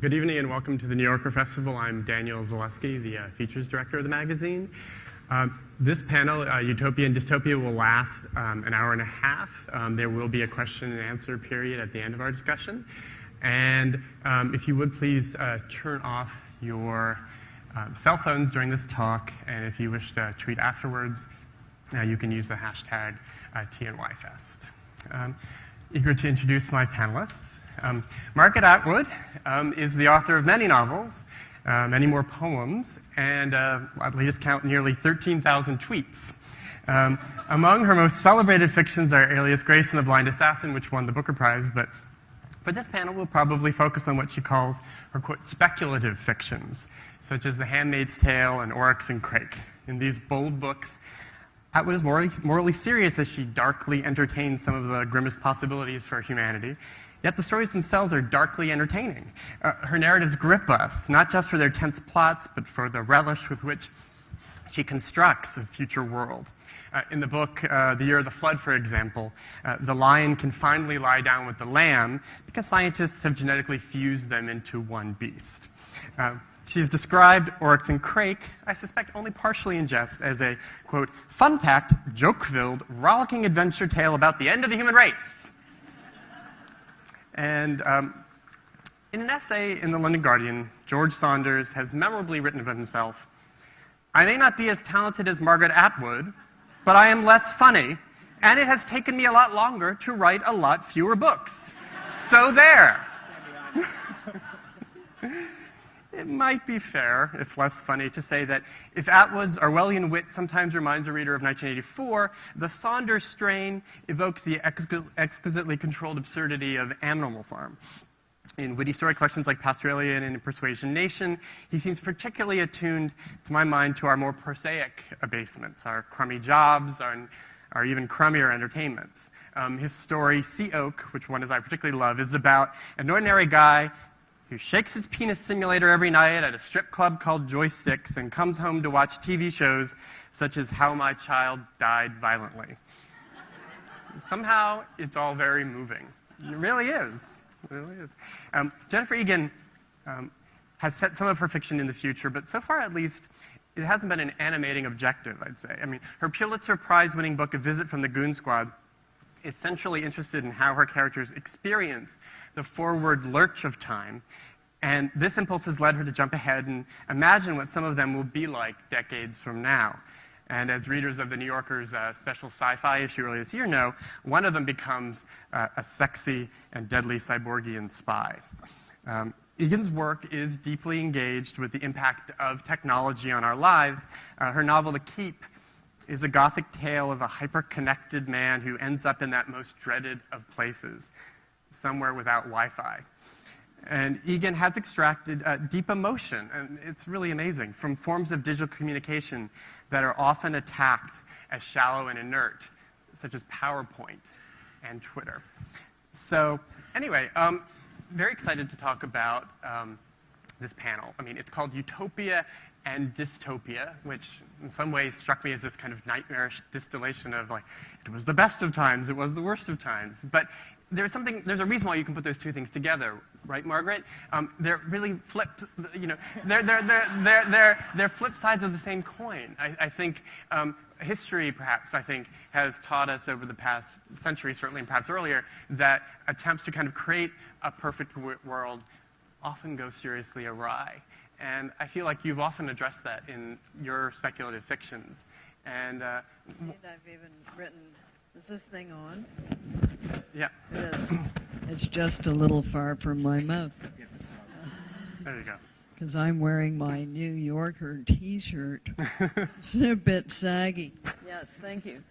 Good evening and welcome to the New Yorker Festival. I'm Daniel Zalewski, the features director of the magazine. This panel, Utopia and Dystopia, will last an hour and a half. There will be a question and answer period at the end of our discussion. And if you would please turn off your cell phones during this talk, and if you wish to tweet afterwards, you can use the hashtag TNYFest. Eager to introduce my panelists. Margaret Atwood is the author of many novels, many more poems, and at latest count, nearly 13,000 tweets. Among her most celebrated fictions are Alias Grace and the Blind Assassin, which won the Booker Prize, but for this panel, we'll probably focus on what she calls her, quote, speculative fictions, such as The Handmaid's Tale and Oryx and Crake. In these bold books, Atwood is morally serious as she darkly entertains some of the grimmest possibilities for humanity. Yet the stories themselves are darkly entertaining. Her narratives grip us, not just for their tense plots, but for the relish with which she constructs a future world. In the book, The Year of the Flood, for example, the lion can finally lie down with the lamb because scientists have genetically fused them into one beast. She has described Oryx and Crake, I suspect only partially in jest, as a, quote, fun-packed, joke-filled, rollicking adventure tale about the end of the human race. And in an essay in the London Guardian, George Saunders has memorably written of himself, "I may not be as talented as Margaret Atwood, but I am less funny, and it has taken me a lot longer to write a lot fewer books. So there." It might be fair, if less funny, to say that if Atwood's Orwellian wit sometimes reminds a reader of 1984, the Saunders strain evokes the exquisitely controlled absurdity of Animal Farm. In witty story collections like Pastoralian and Persuasion Nation, he seems particularly attuned, to my mind, to our more prosaic abasements, our crummy jobs, our even crummier entertainments. His story, Sea Oak, which one as I particularly love, is about an ordinary guy who shakes his penis simulator every night at a strip club called Joysticks and comes home to watch TV shows such as How My Child Died Violently. Somehow, it's all very moving. It really is. It really is. Jennifer Egan has set some of her fiction in the future, but so far at least, it hasn't been an animating objective, I'd say. I mean, her Pulitzer Prize-winning book, A Visit from the Goon Squad, is centrally interested in how her characters experience the forward lurch of time, and this impulse has led her to jump ahead and imagine what some of them will be like decades from now. And as readers of the New Yorker's special sci-fi issue earlier this year know, one of them becomes a sexy and deadly cyborgian spy. Egan's work is deeply engaged with the impact of technology on our lives. Her novel, The Keep, is a gothic tale of a hyper-connected man who ends up in that most dreaded of places, somewhere without Wi-Fi. And Egan has extracted deep emotion, and it's really amazing, from forms of digital communication that are often attacked as shallow and inert, such as PowerPoint and Twitter. So anyway, very excited to talk about this panel. I mean, it's called Utopia and Dystopia, which in some ways struck me as this kind of nightmarish distillation of, like, it was the best of times, it was the worst of times. But there's a reason why you can put those two things together, right, Margaret? They're really flipped, you know, they're flip sides of the same coin. I think history, perhaps, has taught us over the past century, certainly, and perhaps earlier, that attempts to kind of create a perfect world often go seriously awry. And I feel like you've often addressed that in your speculative fictions. And I've even written, is this thing on? Yeah. It is. It's just a little far from my mouth. There you go. Because I'm wearing my New Yorker T-shirt. It's a bit saggy. Yes, thank you.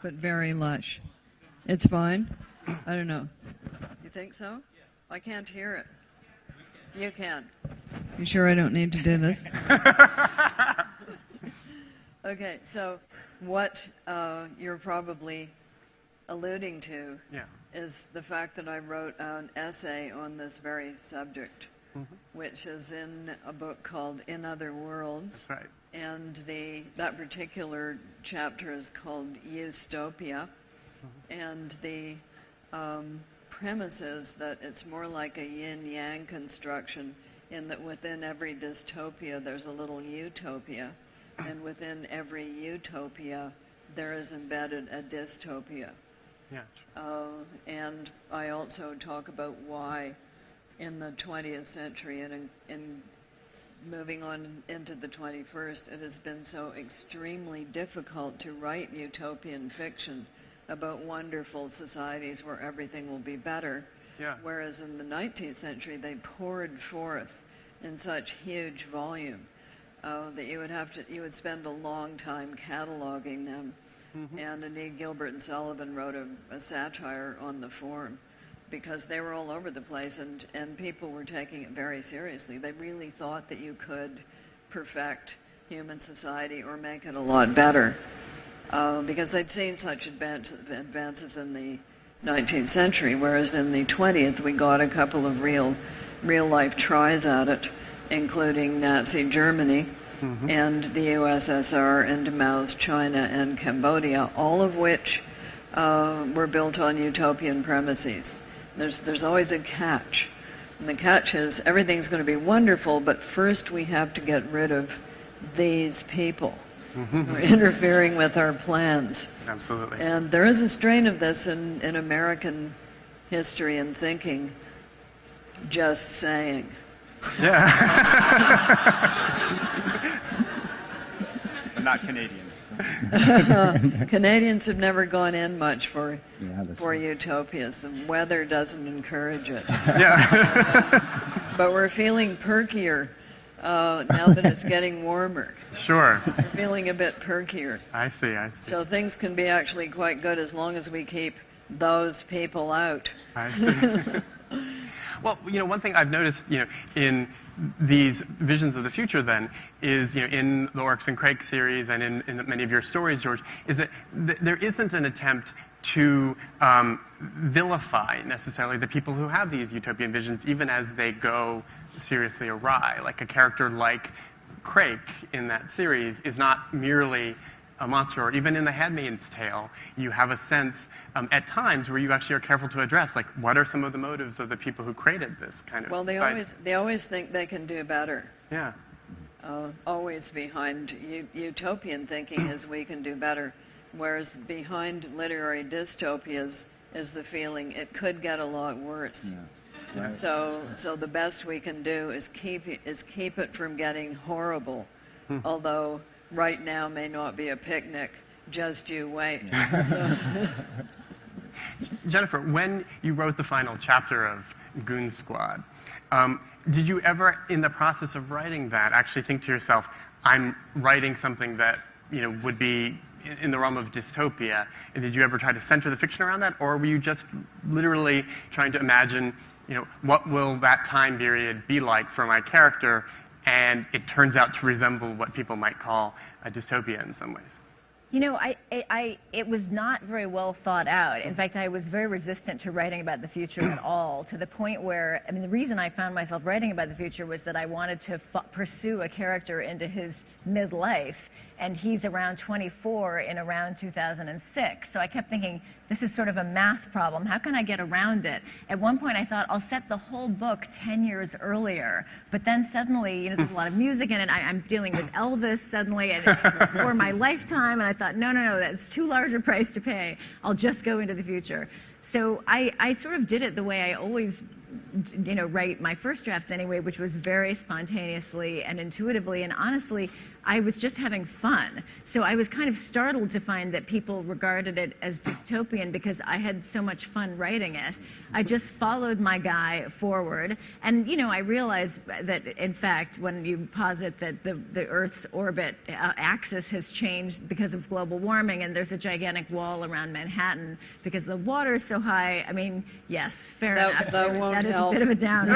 But very lush. It's fine? I don't know. You think so? I can't hear it. You can. You sure I don't need to do this? Okay, so what you're probably alluding to is the fact that I wrote an essay on this very subject, which is in a book called In Other Worlds. That's right. And that particular chapter is called Dystopia. And the premise is that it's more like a yin-yang construction, in that within every dystopia there's a little utopia, and within every utopia there is embedded a dystopia. Yeah. And I also talk about why in the 20th century and in moving on into the 21st, it has been so extremely difficult to write utopian fiction about wonderful societies where everything will be better. Yeah. Whereas in the 19th century, they poured forth in such huge volume that you would spend a long time cataloging them. Mm-hmm. And indeed, Gilbert and Sullivan wrote a satire on the form, because they were all over the place, and people were taking it very seriously. They really thought that you could perfect human society or make it a lot better, because they'd seen such advances in the 19th century, whereas in the 20th we got a couple of real-life tries at it, including Nazi Germany, mm-hmm. and the USSR and Mao's China and Cambodia, all of which were built on utopian premises. There's always a catch. And the catch is everything's going to be wonderful, but first we have to get rid of these people who are interfering with our plans. Absolutely. And there is a strain of this in American history and thinking, just saying. Yeah. But not Canadian. Canadians have never gone in much for utopias. The weather doesn't encourage it. Yeah. But we're feeling perkier now that it's getting warmer. Sure. We're feeling a bit perkier. I see. So things can be actually quite good as long as we keep those people out. I see. Well, one thing I've noticed, in these visions of the future, then, is, in the Oryx and Crake series and in many of your stories, George, is that there isn't an attempt to vilify necessarily the people who have these utopian visions, even as they go seriously awry. Like a character like Crake in that series is not merely a monster, or even in The Handmaid's Tale, you have a sense at times where you actually are careful to address, like, what are some of the motives of the people who created this kind of society? Well, they always think they can do better. Yeah. Always behind utopian thinking is we can do better, whereas behind literary dystopias is the feeling it could get a lot worse. Yeah. Right. So the best we can do is keep it from getting horrible, although right now may not be a picnic, just you wait. Jennifer, when you wrote the final chapter of Goon Squad, did you ever, in the process of writing that, actually think to yourself, I'm writing something that would be in the realm of dystopia, and did you ever try to center the fiction around that, or were you just literally trying to imagine, what will that time period be like for my character, and it turns out to resemble what people might call a dystopia in some ways? It was not very well thought out. In fact, I was very resistant to writing about the future at all, to the point where, the reason I found myself writing about the future was that I wanted to pursue a character into his midlife, and he's around 24 in around 2006. So I kept thinking, this is sort of a math problem. How can I get around it? At one point, I thought, I'll set the whole book 10 years earlier. But then suddenly, there's a lot of music in it. I'm dealing with Elvis suddenly for my lifetime. And I thought, no, that's too large a price to pay. I'll just go into the future. So I sort of did it the way I always write my first drafts anyway, which was very spontaneously and intuitively. And honestly, I was just having fun. So I was kind of startled to find that people regarded it as dystopian because I had so much fun writing it. I just followed my guy forward. And, I realized that, in fact, when you posit that the Earth's orbit axis has changed because of global warming, and there's a gigantic wall around Manhattan because the water is so high, yes, fair enough. That is a bit of a downer.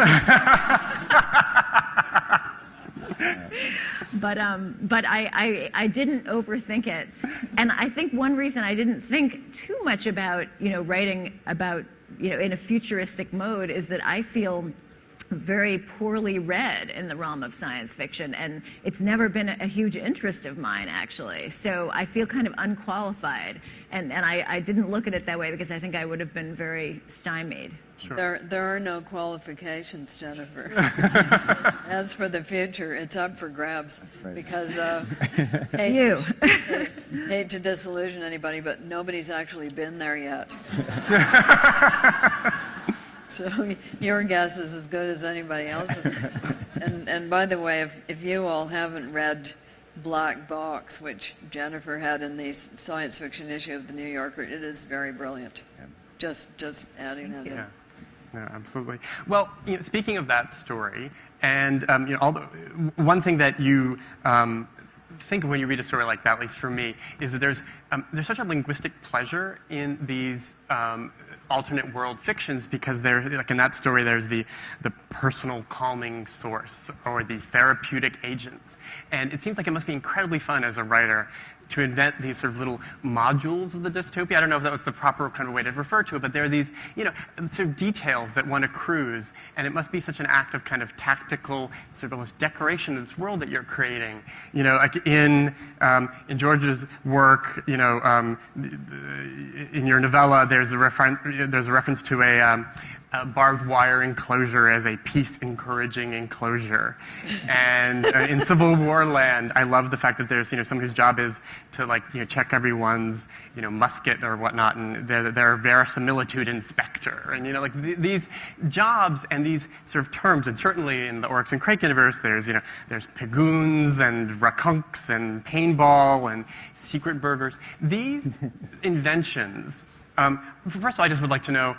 But I didn't overthink it, and I think one reason I didn't think too much about writing about in a futuristic mode is that I feel very poorly read in the realm of science fiction, and it's never been a huge interest of mine, actually. So I feel kind of unqualified, and I didn't look at it that way because I think I would have been very stymied. Sure. There are no qualifications, Jennifer. As for the future, it's up for grabs because hate to disillusion anybody, but nobody's actually been there yet. So your guess is as good as anybody else's. And by the way, if you all haven't read Black Box, which Jennifer had in the science fiction issue of the New Yorker, it is very brilliant. Yeah. Just adding that in. Yeah. No, absolutely. Well, speaking of that story, and one thing that you think of when you read a story like that, at least for me, is that there's such a linguistic pleasure in these alternate world fictions, because like in that story, there's the personal calming source or the therapeutic agents, and it seems like it must be incredibly fun as a writer to invent these sort of little modules of the dystopia. I don't know if that was the proper kind of way to refer to it, but there are these, sort of details that one accrues, and it must be such an act of kind of tactical, sort of almost decoration of this world that you're creating. Like in George's work, in your novella, there's a reference to a barbed wire enclosure as a peace-encouraging enclosure. And in Civil War land, I love the fact that there's someone whose job is to check everyone's musket or whatnot, and they're verisimilitude inspector. And these jobs and these sort of terms, and certainly in the Oryx and Crake universe, there's pagoons and rakunks and paintball and secret burgers. These inventions. First of all, I just would like to know,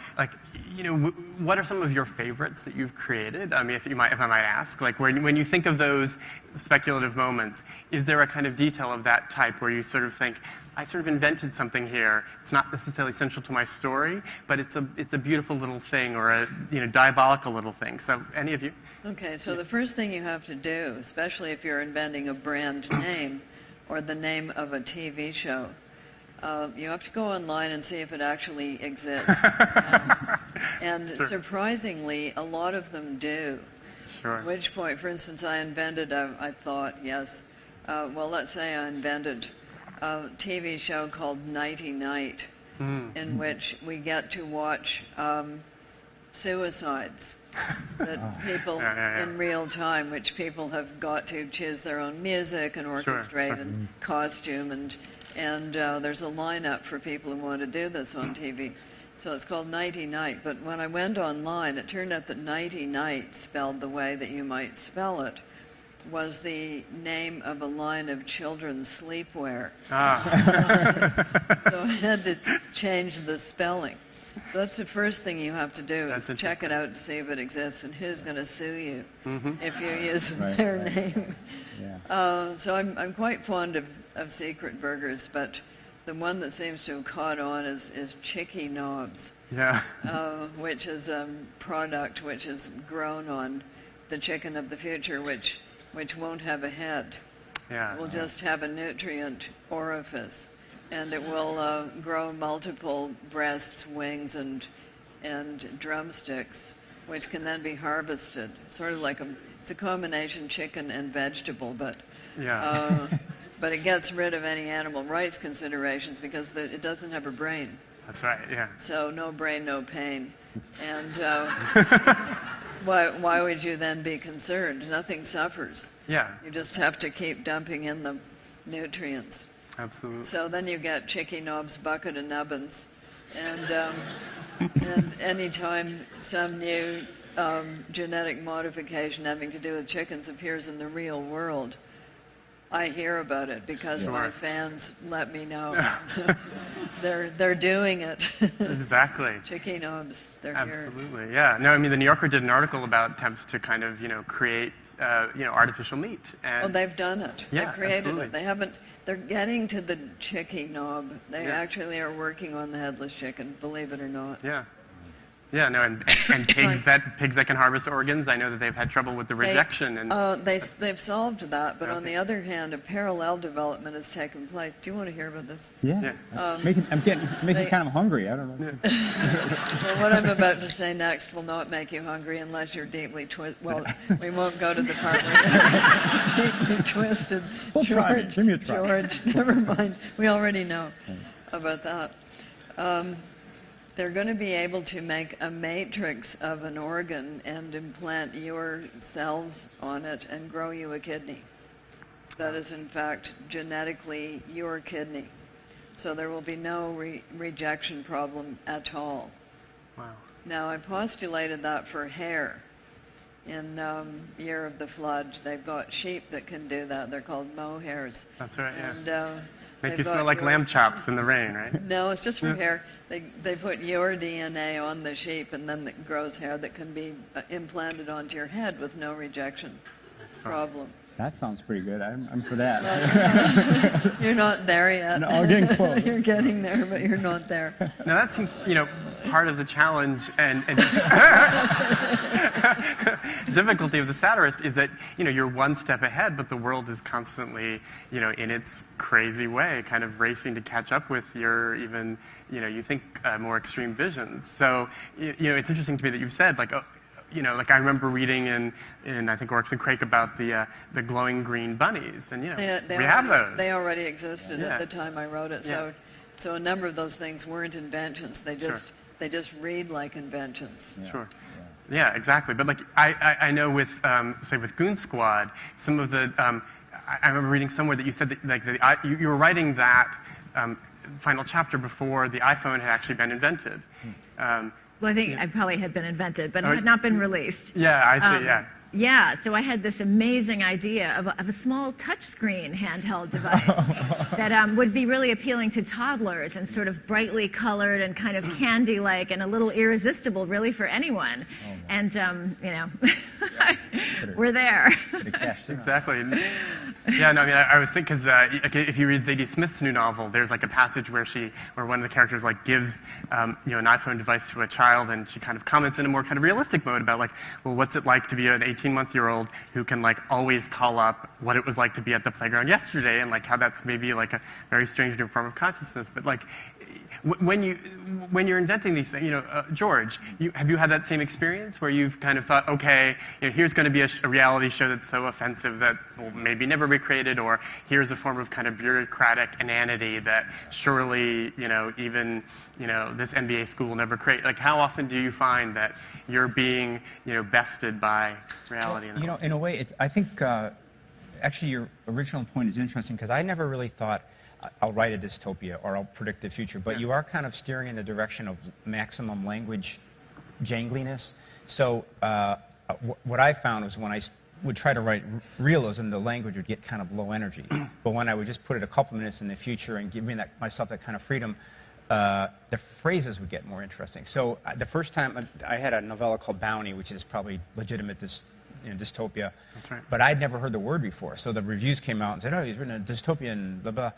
what are some of your favorites that you've created? I mean, if I might ask, when you think of those speculative moments, is there a kind of detail of that type where you sort of think, I sort of invented something here. It's not necessarily central to my story, but it's a beautiful little thing, or a diabolical little thing. So, any of you? Okay, so the first thing you have to do, especially if you're inventing a brand name or the name of a TV show, you have to go online and see if it actually exists. And sure. Surprisingly, a lot of them do. Sure. At which point, for instance, I invented, let's say I invented a TV show called Nighty Night, in which we get to watch suicides that people in real time, which people have got to choose their own music and orchestrate sure. and costume, and there's a lineup for people who want to do this on TV. So it's called Nighty Night. But when I went online, it turned out that Nighty Night, spelled the way that you might spell it, was the name of a line of children's sleepwear. So I had to change the spelling. So that's the first thing you have to do, is check it out to see if it exists and who's going to sue you if you use their name. Yeah. So I'm quite fond of secret burgers, but the one that seems to have caught on is Chicky Knobs, which is a product which is grown on the chicken of the future, which won't have a head. It will just have a nutrient orifice, and it will grow multiple breasts, wings, and drumsticks, which can then be harvested. Sort of like it's a combination chicken and vegetable, but it gets rid of any animal rights considerations because it doesn't have a brain. That's right, yeah. So no brain, no pain. And why would you then be concerned? Nothing suffers. Yeah. You just have to keep dumping in the nutrients. Absolutely. So then you get Chicky Knobs Bucket of Nubbins. And anytime some new genetic modification having to do with chickens appears in the real world, I hear about it because my fans let me know. They're doing it. Exactly. Chicky Knobs, they're here. Absolutely, yeah. No, I mean, the New Yorker did an article about attempts to kind of, create, artificial meat. And they've done it. Yeah, they created absolutely. it. They haven't. They're getting to the Chicky Knob. They actually are working on the headless chicken, believe it or not. Yeah. Yeah, no, and pigs that can harvest organs. I know that they've had trouble with the rejection. They've solved that, but on the other hand, a parallel development has taken place. Do you want to hear about this? Yeah. I'm making kind of hungry. I don't know. Well, what I'm about to say next will not make you hungry unless you're deeply twisted. Well, we won't go to the part where you're deeply twisted. We'll try. Give me a try. George, never mind. We already know about that. They're going to be able to make a matrix of an organ and implant your cells on it and grow you a kidney. That is, in fact, genetically your kidney. So there will be no rejection problem at all. Wow. Now, I postulated that for hair. In Year of the Flood, they've got sheep that can do that. They're called mohairs. That's right, yeah. And, make you smell like lamb chops in the rain, right? No, it's just for hair. They put your DNA on the sheep, and then it grows hair that can be implanted onto your head with no rejection problem. That sounds pretty good. I'm for that. You're not there yet. No, I'm getting close. You're getting there, but you're not there. Now that seems, part of the challenge and difficulty of the satirist is that, you're one step ahead, but the world is constantly, in its crazy way, kind of racing to catch up with your even, you think more extreme visions. So, it's interesting to me that you've said, like I remember reading in I think Oryx and Crake about the glowing green bunnies, and we have those. They already existed at the time I wrote it. So a number of those things weren't inventions. They just read like inventions. Yeah. Sure. Yeah, exactly. But like I know with say with Goon Squad, some of the I remember reading somewhere that you said that you were writing that final chapter before the iPhone had actually been invented. Well, I think I probably had been invented, but it had not been released. Yeah, I see, yeah. Yeah, so I had this amazing idea of a small touchscreen handheld device that would be really appealing to toddlers and sort of brightly colored and kind of candy-like and a little irresistible, really, for anyone. And, we're there. Exactly. Yeah, no, I mean, I was thinking, because if you read Zadie Smith's new novel, there's like a passage where one of the characters like gives, an iPhone device to a child, and she kind of comments in a more kind of realistic mode about like, well, what's it like to be an 18-month-old who can like always call up what it was like to be at the playground yesterday, and like how that's maybe like a very strange new form of consciousness. But like, when you're inventing these things, George, have you had that same experience where you've kind of thought, okay, here's going to be a reality show that's so offensive that will maybe never be created, or here's a form of kind of bureaucratic inanity that surely, even, this MBA school will never create. Like, how often do you find that you're being, bested by reality? In a way, I think actually your original point is interesting, because I never really thought I'll write a dystopia or I'll predict the future, but you are kind of steering in the direction of maximum language jangliness. So what I found was when I would try to write realism, the language would get kind of low energy. But when I would just put it a couple minutes in the future and give me myself that kind of freedom, the phrases would get more interesting. So the first time I had a novella called Bounty, which is probably legitimate dystopia. That's right. But I'd never heard the word before. So the reviews came out and said, oh, he's written a dystopian, blah, blah.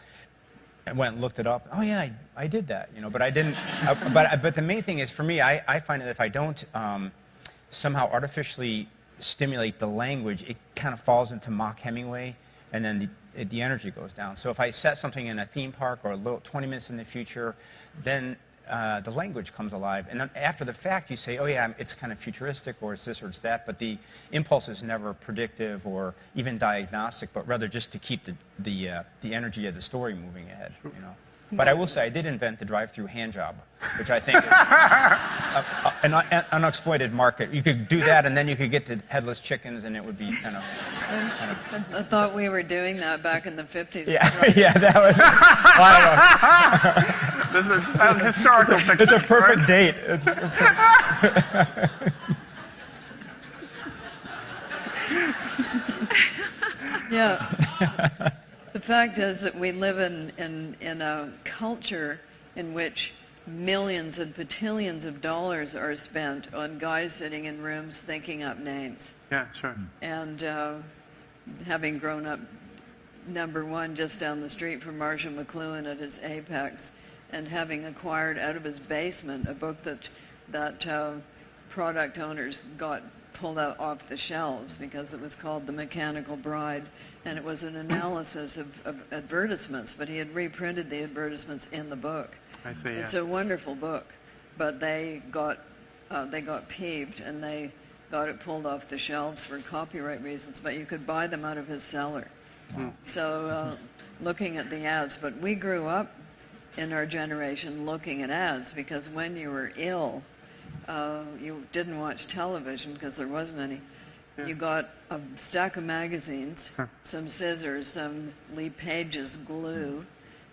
I went and looked it up. Oh, yeah, I did that, but I didn't. But the main thing is, for me, I find that if I don't somehow artificially stimulate the language, it kind of falls into mock Hemingway, and then the energy goes down. So if I set something in a theme park or 20 minutes in the future, then the language comes alive. And then after the fact, you say, oh, yeah, it's kind of futuristic, or it's this or it's that. But the impulse is never predictive or even diagnostic, but rather just to keep the energy of the story moving ahead. But I will say, I did invent the drive-through hand job, which I think is an unexploited market. You could do that, and then you could get the headless chickens, and it would be kind of. I thought we were doing that back in the 50s. Yeah, that was. Well, that was historical fiction. It's a perfect date. Yeah. The fact is that we live in a culture in which millions and batillions of dollars are spent on guys sitting in rooms thinking up names. Yeah, sure. And having grown up, number one, just down the street from Marshall McLuhan at his apex, and having acquired out of his basement a book that that product owners got pulled out off the shelves because it was called The Mechanical Bride, and it was an analysis of advertisements, but he had reprinted the advertisements in the book. I see, It's a wonderful book, but they got peeved, and they got it pulled off the shelves for copyright reasons, but you could buy them out of his cellar. So looking at the ads, but we grew up in our generation looking at ads, because when you were ill, you didn't watch television because there wasn't any. Yeah. You got a stack of magazines, some scissors, some Lee Page's glue,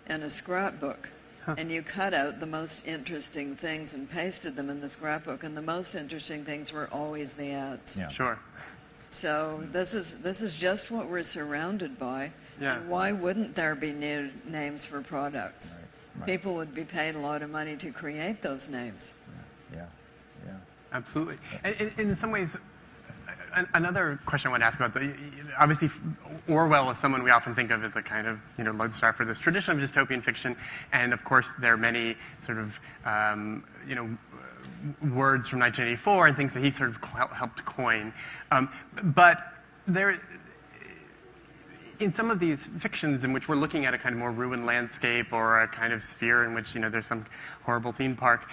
and a scrapbook. And you cut out the most interesting things and pasted them in the scrapbook, and the most interesting things were always the ads. Yeah. Sure. So this is just what we're surrounded by. Yeah. And why wouldn't there be new names for products? Right. People would be paid a lot of money to create those names. Yeah. Yeah. Absolutely. And in some ways, another question I want to ask about, obviously Orwell is someone we often think of as a kind of, lodestar for this tradition of dystopian fiction, and of course there are many sort of, words from 1984 and things that he sort of helped coin. But there, in some of these fictions in which we're looking at a kind of more ruined landscape or a kind of sphere in which, there's some horrible theme park,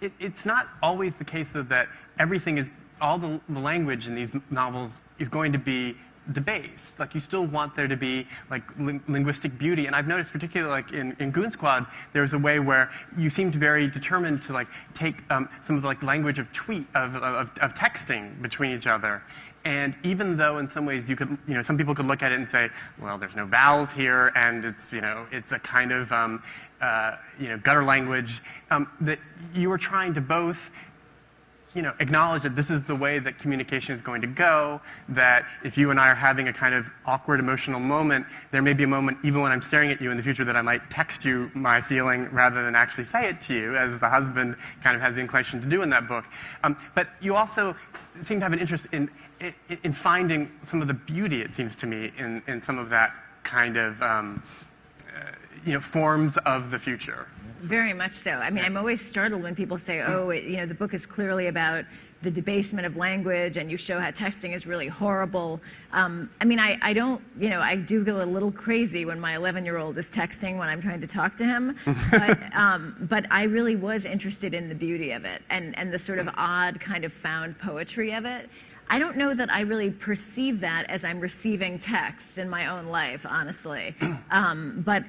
it's not always the case that everything is, all the language in these novels is going to be debased. Like, you still want there to be like linguistic beauty. And I've noticed, particularly like in Goon Squad, there's a way where you seem to very determined to like take some of the like language of of texting between each other. And even though in some ways you could, some people could look at it and say, well, there's no vowels here, and it's, it's a kind of, gutter language, that you were trying to both acknowledge that this is the way that communication is going to go, that if you and I are having a kind of awkward emotional moment, there may be a moment, even when I'm staring at you in the future, that I might text you my feeling rather than actually say it to you, as the husband kind of has the inclination to do in that book. But you also seem to have an interest in finding some of the beauty, it seems to me, in some of that kind of forms of the future. Very much so. I mean, I'm always startled when people say, oh, the book is clearly about the debasement of language, and you show how texting is really horrible. I mean, I don't, I do go a little crazy when my 11-year-old is texting when I'm trying to talk to him. But I really was interested in the beauty of it and the sort of odd kind of found poetry of it. I don't know that I really perceive that as I'm receiving texts in my own life, honestly. But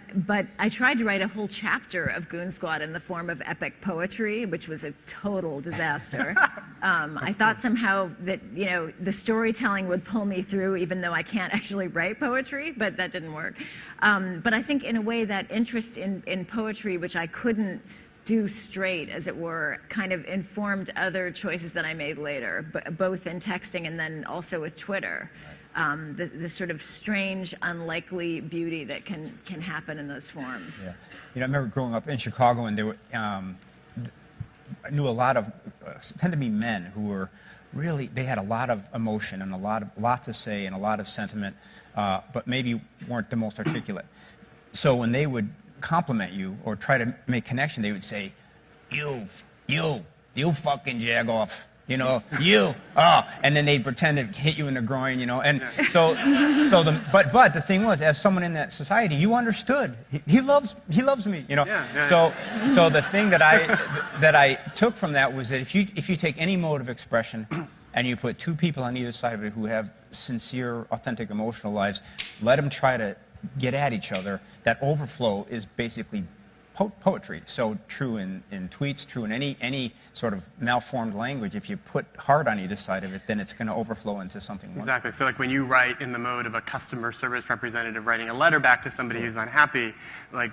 I tried to write a whole chapter of Goon Squad in the form of epic poetry, which was a total disaster. I thought somehow that, the storytelling would pull me through, even though I can't actually write poetry, but that didn't work. But I think in a way that interest in poetry, which I couldn't do straight, as it were, kind of informed other choices that I made later, both in texting and then also with Twitter. The sort of strange, unlikely beauty that can happen in those forms. Yeah. I remember growing up in Chicago, and there were, I knew a lot of, tend to be men who were really, they had a lot of emotion and a lot to say and a lot of sentiment, but maybe weren't the most articulate. So when they would compliment you or try to make connection, they would say, you fucking jag off, and then they'd pretend to hit you in the groin, and but the thing was, as someone in that society, you understood. He loves me, So the thing that I took from that was that if you take any mode of expression and you put two people on either side of it who have sincere, authentic, emotional lives, let them try to get at each other. That overflow is basically poetry. So true in tweets, true in any sort of malformed language. If you put heart on either side of it, then it's going to overflow into something wonderful. Exactly. So like when you write in the mode of a customer service representative writing a letter back to somebody who's unhappy, like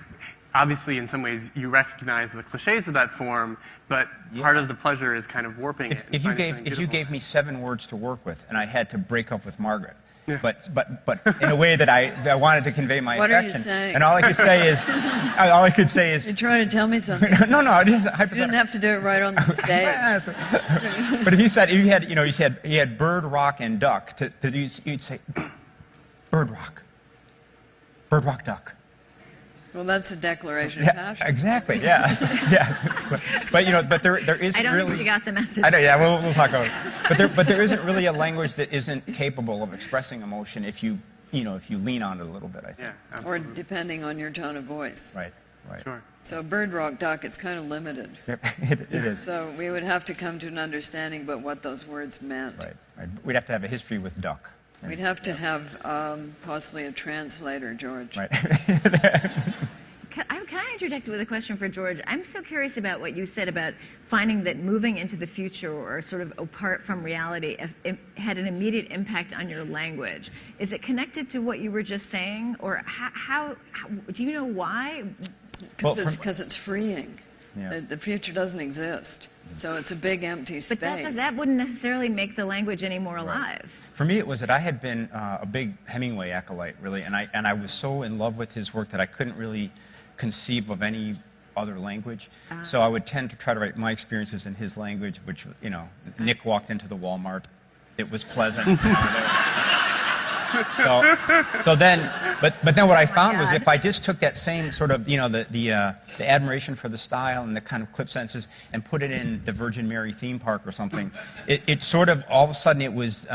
obviously in some ways you recognize the cliches of that form, but part of the pleasure is kind of warping it. If you gave me 7 words to work with and I had to break up with Margaret, but in a way that I wanted to convey my affection. What are you saying? And all I could say is, you're trying to tell me something. No, just you didn't have to do it right on the stage. But if he had bird, rock, and duck. You'd say, bird, rock, duck. Well, that's a declaration of passion. Exactly. Yeah. Yeah. But there isn't I don't really. think you got the message. I know. Yeah. We'll talk about it. But there isn't really a language that isn't capable of expressing emotion if you lean on it a little bit. I think. Yeah, Or absolutely. depending on your tone of voice. Right. Sure. So bird rock duck, it's kind of limited. It is. So we would have to come to an understanding about what those words meant. Right. We'd have to have a history with duck. We'd have to have possibly a translator, George. Right. Can I interject with a question for George? I'm so curious about what you said about finding that moving into the future or sort of apart from reality had an immediate impact on your language. Is it connected to what you were just saying, or how do you know why? Because it's freeing. Yeah. The future doesn't exist. So it's a big empty space. But that wouldn't necessarily make the language any more alive. For me, it was that I had been a big Hemingway acolyte, really, and I was so in love with his work that I couldn't really conceive of any other language. So I would tend to try to write my experiences in his language, which, Nick walked into the Walmart. It was pleasant. So then, but then what I found was if I just took that same sort of, the admiration for the style and the kind of clip sentences and put it in the Virgin Mary theme park or something, it sort of, all of a sudden it was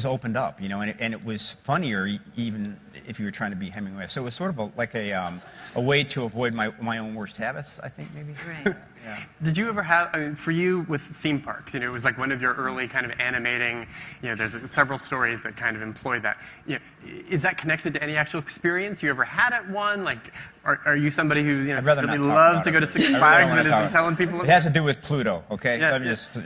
opened up, and it was funnier even if you were trying to be Hemingway. So it was sort of like a way to avoid my own worst habits, I think, maybe. Right. Yeah. Did you ever have, for you with theme parks, it was like one of your early kind of animating, there's several stories that kind of employ that. Is that connected to any actual experience you ever had at one? Like, are you somebody who really loves to go to Six Flags and isn't telling people? It has to do with Pluto, okay? Yeah, Let me just,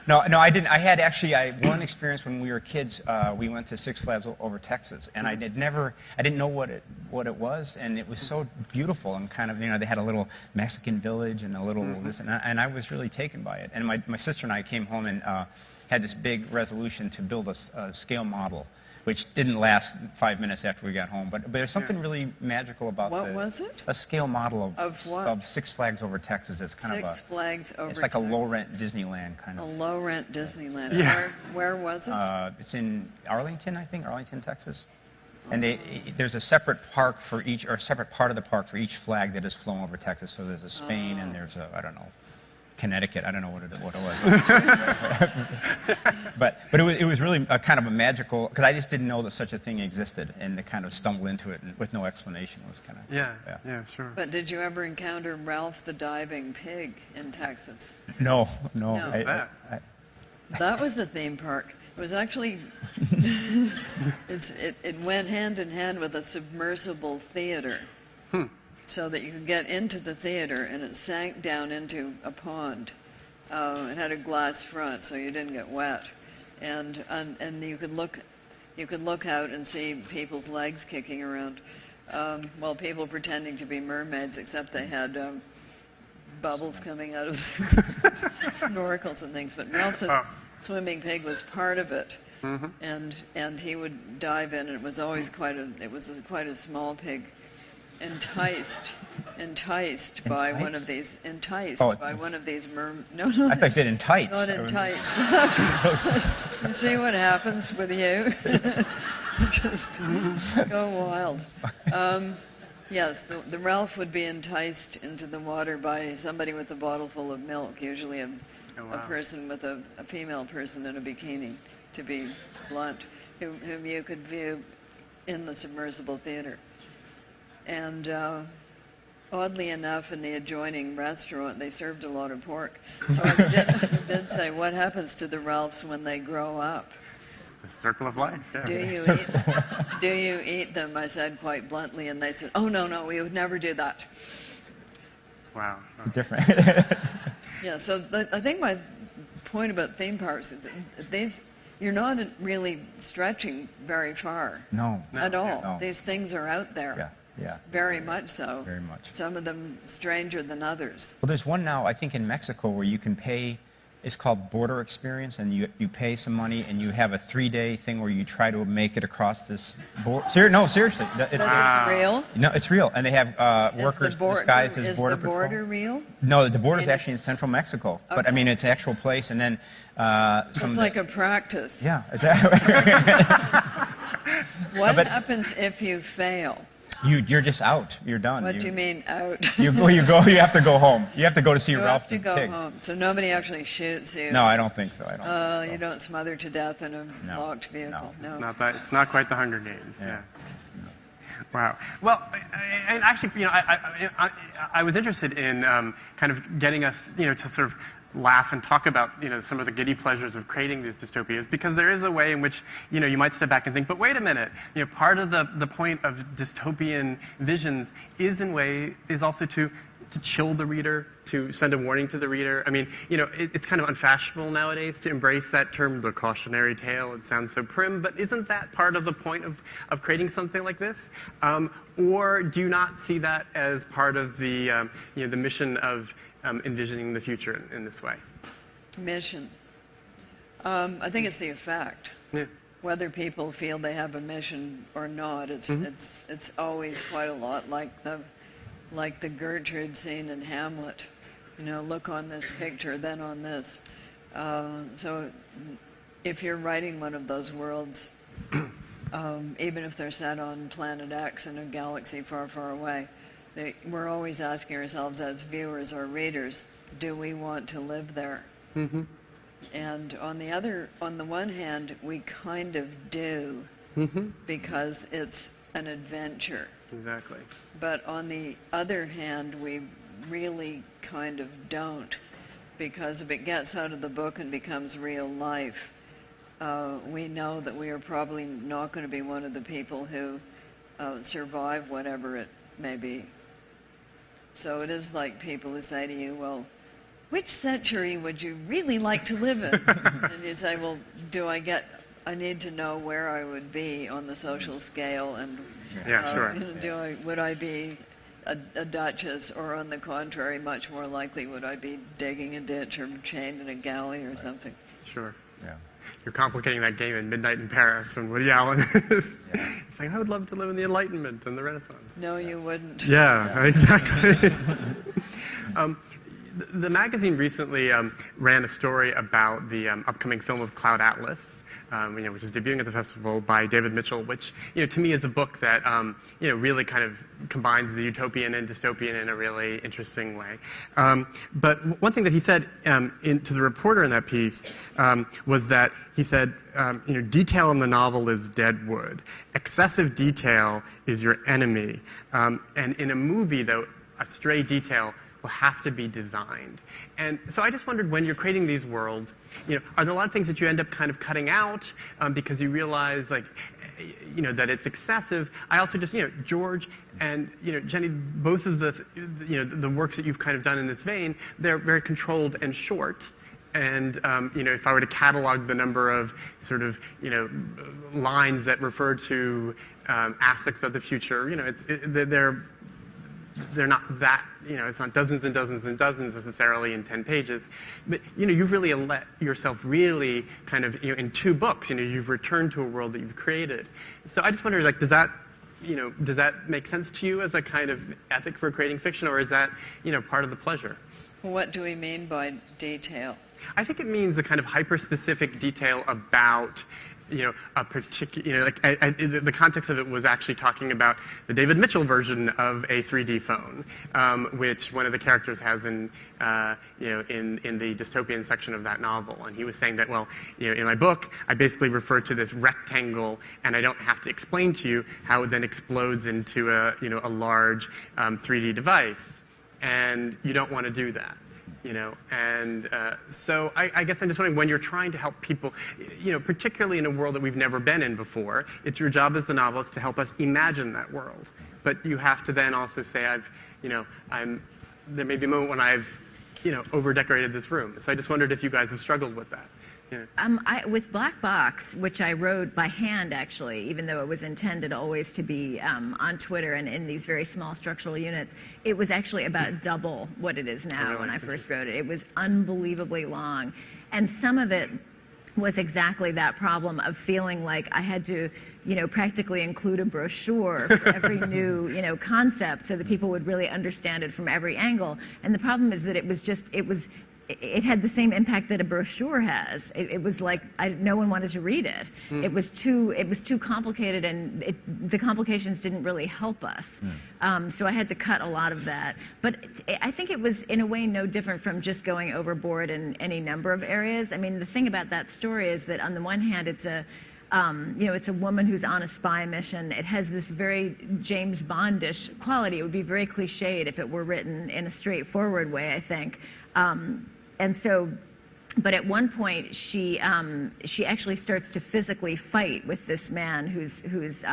No, I didn't. I had actually one experience when we were kids. We went to Six Flags over Texas, and I didn't know what it was, and it was so beautiful and kind of, they had a little Mexican village and a little this, and I was really taken by it. And my sister and I came home and had this big resolution to build a scale model, which didn't last 5 minutes after we got home. But there's something really magical about What was it? A scale model Of what? of Six Flags over Texas. It's kind Six Flags over It's like a Texas. low-rent Disneyland kind A of. low-rent Disneyland. Yeah. Where was it? It's in Arlington, I think, Arlington, Texas. And there's a separate park for each, or a separate part of the park for each flag that is flown over Texas. So there's a Spain and there's a, I don't know, Connecticut. I don't know what it was. but it was really a kind of a magical, because I just didn't know that such a thing existed, and to kind of stumble into it with no explanation was kind of. Yeah, sure. But did you ever encounter Ralph the diving pig in Texas? No. That was the theme park. It was actually, it went hand in hand with a submersible theater. So that you could get into the theater, and it sank down into a pond. It had a glass front, so you didn't get wet, and you could look out and see people's legs kicking around, while people pretending to be mermaids, except they had bubbles coming out of their snorkels and things. But Ralph's swimming pig was part of it, and he would dive in, and it was always quite a small pig. Enticed by one of these No. I thought you said enticed. Not enticed. You see what happens with you? Just go wild. Yes, the Ralph would be enticed into the water by somebody with a bottle full of milk, usually a person with a female person in a bikini, to be blunt, whom you could view in the submersible theater. And oddly enough, in the adjoining restaurant, they served a lot of pork. So I did say, what happens to the Ralphs when they grow up? It's the circle of life. Yeah. Do you eat them? I said quite bluntly, and they said, oh, no, we would never do that. Wow. Different. Yeah, so I think my point about theme parks is that you're not really stretching very far. No. At all. No. These things are out there. Yeah. Very much so. Very much. Some of them stranger than others. Well, there's one now, I think, in Mexico where you can pay. It's called Border Experience, and you pay some money, and you have a 3-day thing where you try to make it across this border. No, seriously. This is real? No, it's real. And they have workers disguised as Border Patrol. Is the border real? No, the border's actually in central Mexico. Okay. But, I mean, it's an actual place, and then it's like a practice. Yeah. Exactly. What happens if you fail? you're just out. You're done. What do you mean out? You have to go home. You have to go to see You Ralph have to the go pig. home. So nobody actually shoots you. No, I don't think so. I don't. think so. You don't smother to death in a No. locked vehicle. No. It's not quite the Hunger Games. Yeah. Wow. Well, and actually, I was interested in kind of getting us, to sort of laugh and talk about, some of the giddy pleasures of creating these dystopias, because there is a way in which, you might step back and think, but wait a minute, part of the point of dystopian visions is also to chill the reader, to send a warning to the reader. I mean, it's kind of unfashionable nowadays to embrace that term, the cautionary tale. It sounds so prim, but isn't that part of the point of creating something like this? Or do you not see that as part of the, the mission of envisioning the future in this way? Mission. I think it's the effect. Yeah. Whether people feel they have a mission or not, it's always quite a lot like the Gertrude scene in Hamlet. Look on this picture, then on this. So if you're writing one of those worlds, even if they're set on planet X in a galaxy far, far away, we're always asking ourselves as viewers or readers, do we want to live there? Mm-hmm. And on the one hand, we kind of do, because it's an adventure. Exactly. But on the other hand, we really kind of don't, because if it gets out of the book and becomes real life, we know that we are probably not going to be one of the people who survive whatever it may be. So it is like people who say to you, well, which century would you really like to live in? And you say, well, I need to know where I would be on the social scale, and sure. Would I be a duchess, or on the contrary, much more likely would I be digging a ditch or chained in a galley or something? Sure. Yeah. You're complicating that game in Midnight in Paris when Woody Allen is. Yeah. It's like, I would love to live in the Enlightenment and the Renaissance. No, you wouldn't. Yeah. Exactly. The magazine recently ran a story about the upcoming film of Cloud Atlas, which is debuting at the festival by David Mitchell, which, to me is a book that, really kind of combines the utopian and dystopian in a really interesting way. But one thing that he said to the reporter in that piece was that he said, detail in the novel is dead wood. Excessive detail is your enemy. And in a movie, though, a stray detail will have to be designed. And so I just wondered, when you're creating these worlds, are there a lot of things that you end up kind of cutting out because you realize, that it's excessive? I also just, George and, Jenny, both of the works that you've kind of done in this vein, they're very controlled and short. And, if I were to catalog the number of sort of, lines that refer to aspects of the future, they're not that, it's not dozens and dozens and dozens necessarily in 10 pages. But, you've really let yourself really kind of, in 2 books, you've returned to a world that you've created. So I just wonder, does that make sense to you as a kind of ethic for creating fiction, or is that, part of the pleasure? What do we mean by detail? I think it means the kind of hyper-specific detail about, a particular, the context of it was actually talking about the David Mitchell version of a 3D phone, which one of the characters has in the dystopian section of that novel. And he was saying that, well, in my book, I basically refer to this rectangle, and I don't have to explain to you how it then explodes into a large 3D device. And you don't want to do that. So I guess I'm just wondering, when you're trying to help people, particularly in a world that we've never been in before, it's your job as the novelist to help us imagine that world. But you have to then also say, there may be a moment when I've, over-decorated this room. So I just wondered if you guys have struggled with that. With Black Box, which I wrote by hand, actually, even though it was intended always to be on Twitter and in these very small structural units, it was actually about double what it is now when I first wrote it. It was unbelievably long. And some of it was exactly that problem of feeling like I had to, practically include a brochure for every new, concept so that people would really understand it from every angle. And the problem is that it was it had the same impact that a brochure has. It was like no one wanted to read it. It was too complicated, and the complications didn't really help us. So I had to cut a lot of that. But I think it was in a way no different from just going overboard in any number of areas. I mean, the thing about that story is that on the one hand, it's a it's a woman who's on a spy mission. It has this very James Bondish quality. It would be very cliched if it were written in a straightforward way, I think. But at one point, she actually starts to physically fight with this man whose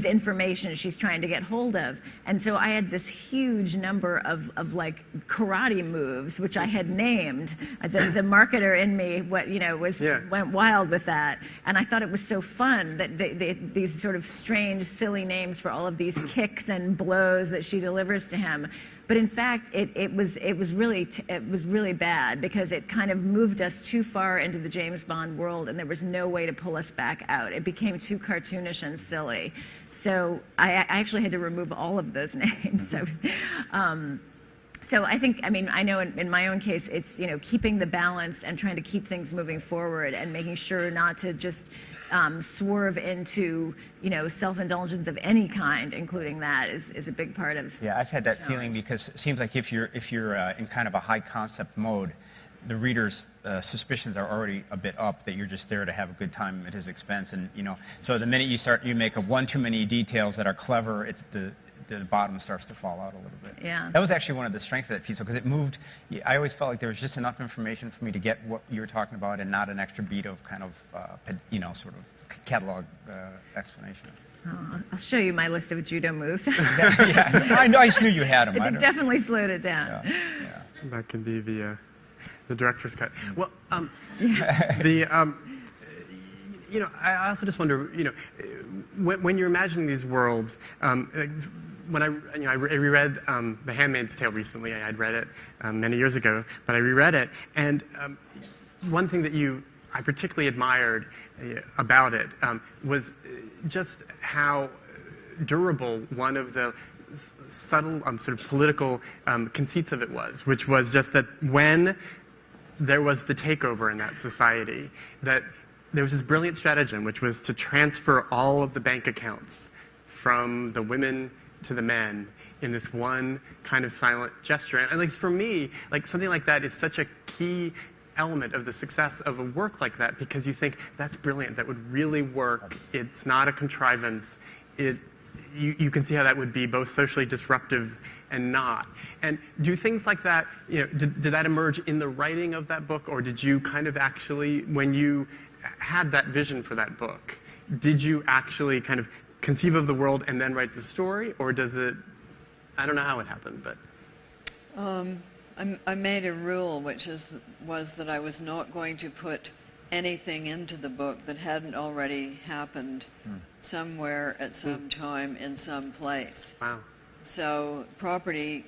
information she's trying to get hold of. And so I had this huge number of like karate moves, which I had named. The marketer in me, went wild with that. And I thought it was so fun that these sort of strange, silly names for all of these kicks and blows that she delivers to him. But in fact, it was really bad because it kind of moved us too far into the James Bond world, and there was no way to pull us back out. It became too cartoonish and silly. So I actually had to remove all of those names. So I think, I know in my own case, it's keeping the balance and trying to keep things moving forward and making sure not to just swerve into self-indulgence of any kind, including that, is a big part of. Yeah, I've had that feeling because it seems like if you're in kind of a high concept mode, the reader's suspicions are already a bit up that you're just there to have a good time at his expense, and so the minute you make one too many details that are clever, it's the bottom starts to fall out a little bit. Yeah. That was actually one of the strengths of that piece because it moved. I always felt like there was just enough information for me to get what you were talking about and not an extra beat of kind of sort of catalog explanation. Oh, I'll show you my list of judo moves. Yeah, I know. I just knew you had them. It definitely slowed it down. Yeah. That can be the director's cut. Well, I also just wonder, when you're imagining these worlds, when I reread The Handmaid's Tale recently. I had read it many years ago, but I reread it, and one thing that I particularly admired about it was just how durable one of the subtle sort of political conceits of it was, which was just that when there was the takeover in that society, that there was this brilliant stratagem, which was to transfer all of the bank accounts from the women to the men in this one kind of silent gesture. And at least for me, like something like that is such a key element of the success of a work like that, because you think that's brilliant, that would really work. It's not a contrivance. You can see how that would be both socially disruptive and not. And do things like that, did that emerge in the writing of that book, or did you kind of actually, when you had that vision for that book, did you actually kind of conceive of the world and then write the story, or does it, I don't know how it happened, but. I made a rule, which was that I was not going to put anything into the book that hadn't already happened somewhere at some time in some place. Wow. So property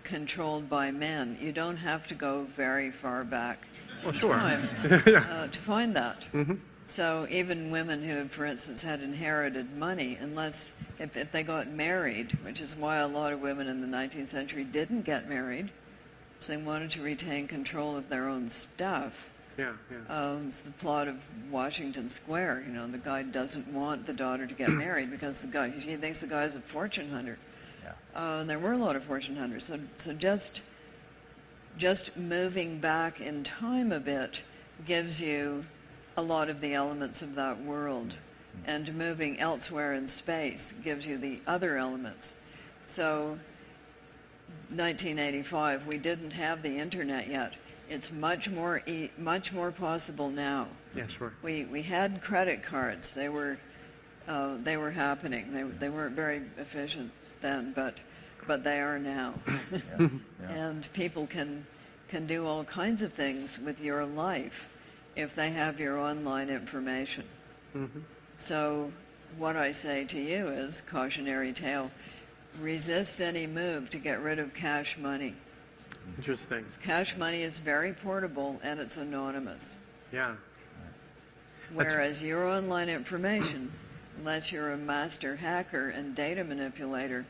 controlled by men, you don't have to go very far back in time to find that. Mm-hmm. So even women who had, for instance, had inherited money, unless if they got married, which is why a lot of women in the 19th century didn't get married, so they wanted to retain control of their own stuff. It's the plot of Washington Square. The guy doesn't want the daughter to get married because he thinks the guy's a fortune hunter. And there were a lot of fortune hunters. So just moving back in time a bit gives you a lot of the elements of that world, and moving elsewhere in space gives you the other elements. So 1985, we didn't have the internet yet. It's much more possible now. Yeah, sure. We had credit cards. They were happening. They weren't very efficient then, but they are now. And people can do all kinds of things with your life if they have your online information. Mm-hmm. So what I say to you is, cautionary tale, resist any move to get rid of cash money. Interesting. Cash money is very portable and it's anonymous. Yeah. Whereas your online information, unless you're a master hacker and data manipulator,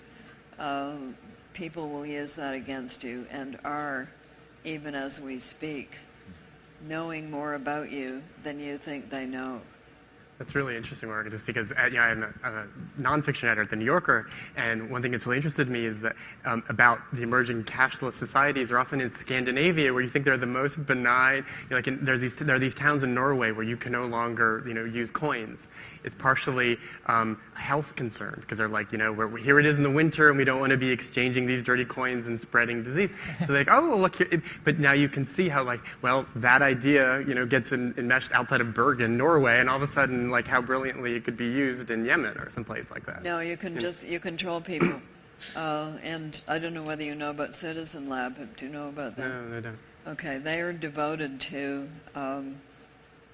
people will use that against you and are even as we speak, knowing more about you than you think they know. That's really interesting, Margaret, just because I'm a nonfiction editor at The New Yorker, and one thing that's really interested me is that about the emerging cashless societies are often in Scandinavia, where you think they're the most benign. There are these towns in Norway where you can no longer use coins. It's partially a health concern, because they're like, here it is in the winter, and we don't want to be exchanging these dirty coins and spreading disease. So they're like, oh, look here. But now you can see how, that idea gets enmeshed outside of Bergen, Norway, and all of a sudden, how brilliantly it could be used in Yemen or someplace like that. No, you can you control people. And I don't know whether you know about Citizen Lab. Do you know about them? No, I don't. Okay, they are devoted to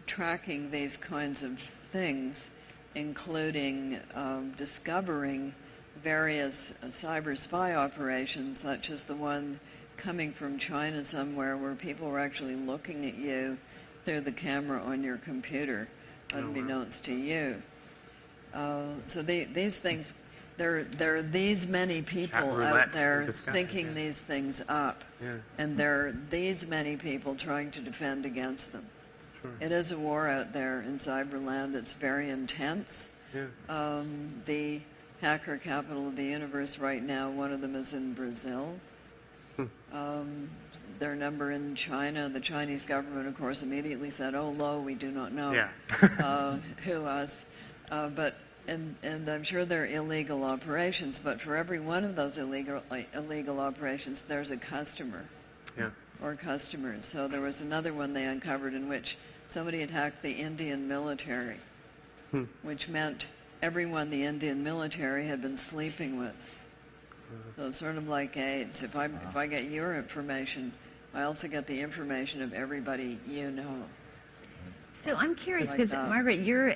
tracking these kinds of things, including discovering various cyber spy operations, such as the one coming from China somewhere where people were actually looking at you through the camera on your computer, unbeknownst to you. So these things, there are these many people out there thinking these things up, and there are these many people trying to defend against them. Sure. It is a war out there in cyberland. It's very intense. Yeah. The hacker capital of the universe right now, one of them is in Brazil. Their number in China, the Chinese government, of course, immediately said, "Oh, lo, we do not know who us." And I'm sure they're illegal operations, but for every one of those illegal operations, there's a customer or customers. So there was another one they uncovered in which somebody had hacked the Indian military, which meant everyone the Indian military had been sleeping with. So it's sort of like AIDS. If I get your information, I also get the information of everybody you know. So I'm curious because, Margaret, you're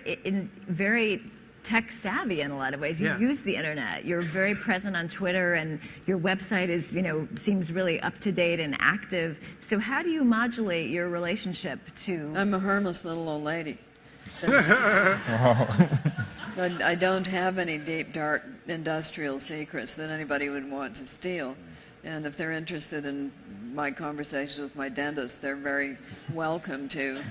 very tech savvy in a lot of ways. You use the internet. You're very present on Twitter, and your website is, seems really up to date and active. So how do you modulate your relationship to? I'm a harmless little old lady. I don't have any deep, dark industrial secrets that anybody would want to steal. And if they're interested in my conversations with my dentist, they're very welcome to.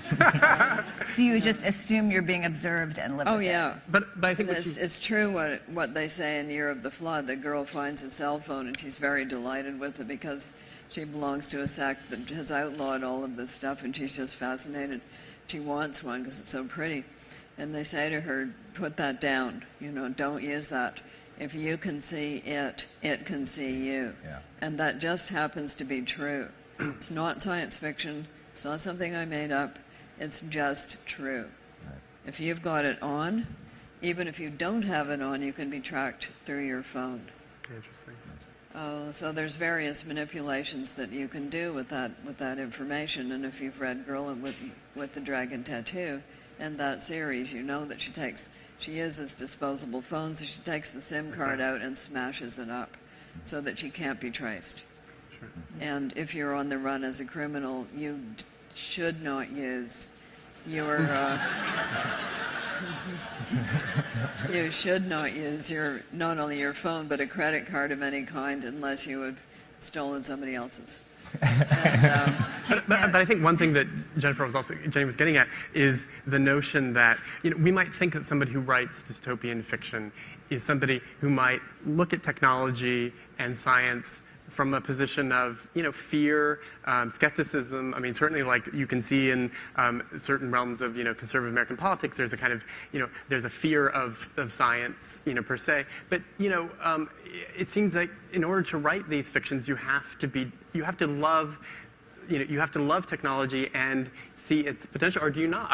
So you just assume you're being observed and live with it. But I think it's true what they say in Year of the Flood. The girl finds a cell phone and she's very delighted with it because she belongs to a sect that has outlawed all of this stuff, and she's just fascinated. She wants one because it's so pretty. And they say to her, put that down, don't use that. If you can see it, it can see you. Yeah. And that just happens to be true. It's not science fiction. It's not something I made up. It's just true. Right. If you've got it on, even if you don't have it on, you can be tracked through your phone. Interesting. So there's various manipulations that you can do with that information. And if you've read Girl with the Dragon Tattoo and that series, you know that she uses disposable phones, so she takes the SIM card out and smashes it up so that she can't be traced. Sure. And if you're on the run as a criminal, you should not use your not only your phone but a credit card of any kind unless you have stolen somebody else's. But I think one thing that Jenny was getting at is the notion that we might think that somebody who writes dystopian fiction is somebody who might look at technology and science from a position of fear, skepticism. I mean, certainly, like you can see in certain realms of conservative American politics, there's a kind of there's a fear of science per se. But it seems like in order to write these fictions, you have to love technology and see its potential, or do you not?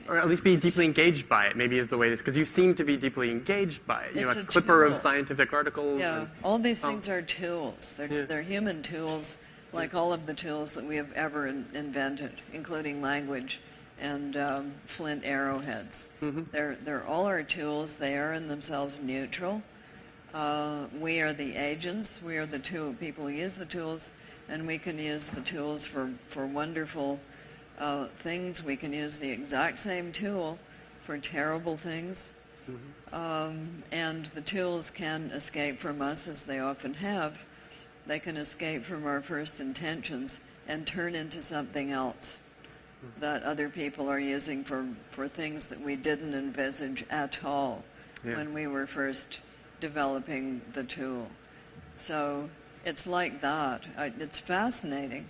Or at least be deeply engaged by it, maybe is the way it is, because you seem to be deeply engaged by it. It's a clipper of scientific articles. Yeah, all these things are tools. They're human tools, like all of the tools that we have ever invented, including language and flint arrowheads. Mm-hmm. They're all our tools. They are in themselves neutral. We are the agents. We are the people who use the tools. And we can use the tools for wonderful things. We can use the exact same tool for terrible things. Mm-hmm. And the tools can escape from us, as they often have. they can escape from our first intentions and turn into something else that other people are using for things that we didn't envisage at all when we were first developing the tool. So it's like that. It's fascinating.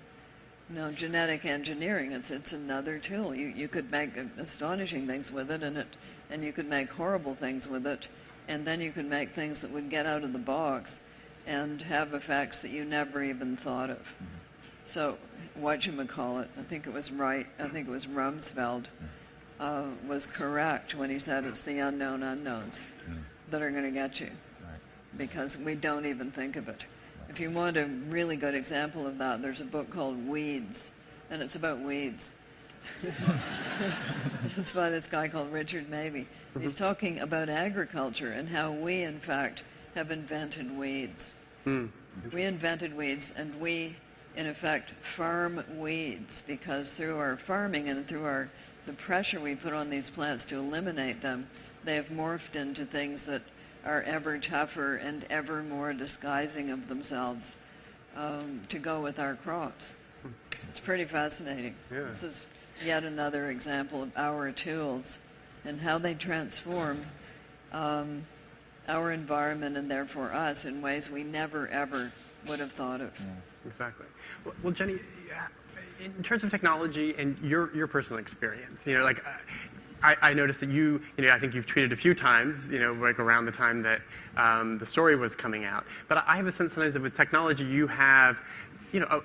Genetic engineering, it's another tool. You could make astonishing things with it, and you could make horrible things with it, and then you could make things that would get out of the box and have effects that you never even thought of. So, whatchamacallit, I think it was Rumsfeld, was correct when he said it's the unknown unknowns that are going to get you, because we don't even think of it. If you want a really good example of that, there's a book called Weeds, and it's about weeds. It's by this guy called Richard Mabey. He's talking about agriculture and how we, in fact, have invented weeds. We invented weeds, and we, in effect, farm weeds, because through our farming and through the pressure we put on these plants to eliminate them, they have morphed into things that are ever tougher and ever more disguising of themselves to go with our crops. It's pretty fascinating. Yeah. This is yet another example of our tools and how they transform our environment and therefore us in ways we never, ever would have thought of. Exactly. Well, Jenny, in terms of technology and your personal experience, I noticed that I think you've tweeted a few times, like around the time that the story was coming out. But I have a sense sometimes that with technology you have,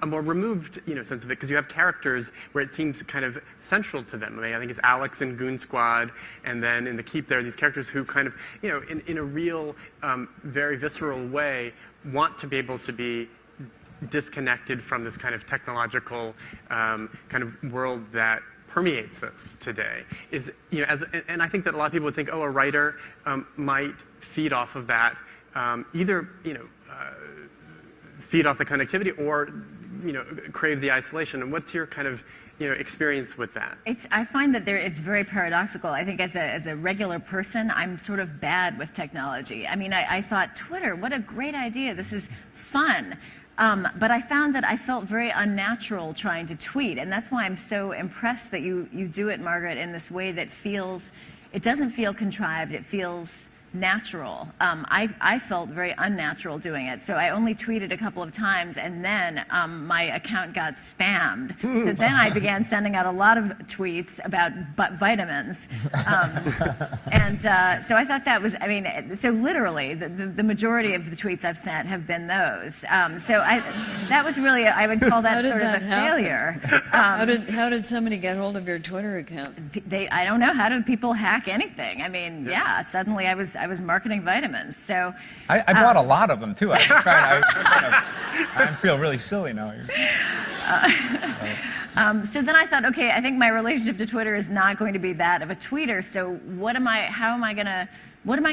a more removed, sense of it, because you have characters where it seems kind of central to them. I think it's Alex in Goon Squad, and then in The Keep there are these characters who kind of, in a real, very visceral way, want to be able to be disconnected from this kind of technological kind of world that permeates us today. And I think that a lot of people would think, a writer might feed off of that, either feed off the connectivity or crave the isolation. And what's your kind of experience with that? I find that it's very paradoxical. I think as a regular person, I'm sort of bad with technology. I mean, I thought, Twitter, what a great idea. This is fun. But I found that I felt very unnatural trying to tweet, and that's why I'm so impressed that you do it, Margaret, in this way that it doesn't feel contrived, it feels natural. I felt very unnatural doing it, so I only tweeted a couple of times, and then my account got spammed. So then I began sending out a lot of tweets about vitamins. So I thought that was, so literally, the majority of the tweets I've sent have been those. That was really, I would call that sort of a failure. How did somebody get hold of your Twitter account? I don't know. How did people hack anything? Suddenly I was marketing vitamins. So I bought a lot of them too. I feel really silly now. So then I thought, okay, I think my relationship to Twitter is not going to be that of a tweeter. So what am I going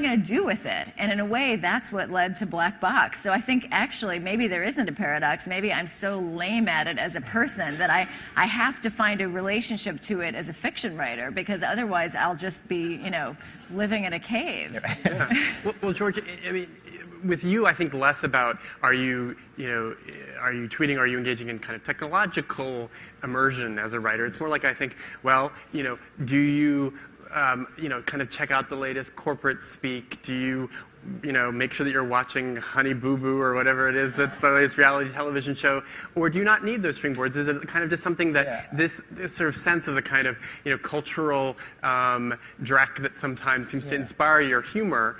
to do with it? And in a way, that's what led to Black Box. So I think actually maybe there isn't a paradox. Maybe I'm so lame at it as a person that I have to find a relationship to it as a fiction writer, because otherwise I'll just be, living in a cave. Yeah. Well, George, with you, I think less about are you tweeting, are you engaging in kind of technological immersion as a writer? It's more like I think, do you kind of check out the latest corporate speak? Do you, make sure that you're watching Honey Boo Boo or whatever it is that's the latest reality television show? Or do you not need those springboards? Is it kind of just something that this sort of sense of the kind of, cultural dreck that sometimes seems to inspire your humor,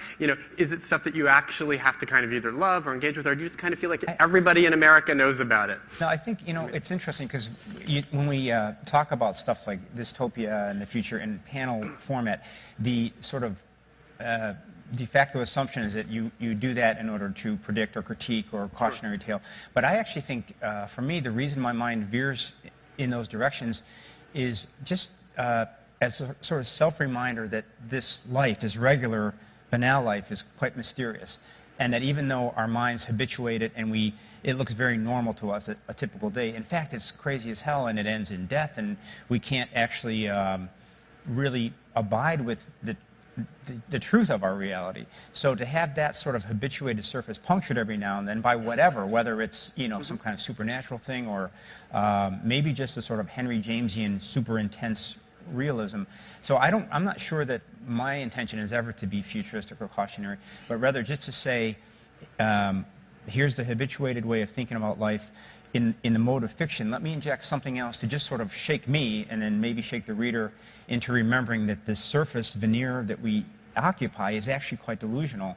is it stuff that you actually have to kind of either love or engage with, or do you just kind of feel like everybody in America knows about it? No, I think, it's interesting because when we talk about stuff like dystopia and the future in panel format, the sort of de facto assumption is that you do that in order to predict or critique or cautionary tale. But I actually think, for me, the reason my mind veers in those directions is just as a sort of self-reminder that this life, this regular, banal life, is quite mysterious. And that even though our minds habituate it and it looks very normal to us, a typical day, in fact, it's crazy as hell and it ends in death, and we can't actually really abide with the the truth of our reality. So to have that sort of habituated surface punctured every now and then by whatever, whether it's some kind of supernatural thing or maybe just a sort of Henry Jamesian super intense realism. So I'm not sure that my intention is ever to be futuristic or cautionary, but rather just to say, here's the habituated way of thinking about life. In the mode of fiction, let me inject something else to just sort of shake me and then maybe shake the reader into remembering that this surface veneer that we occupy is actually quite delusional,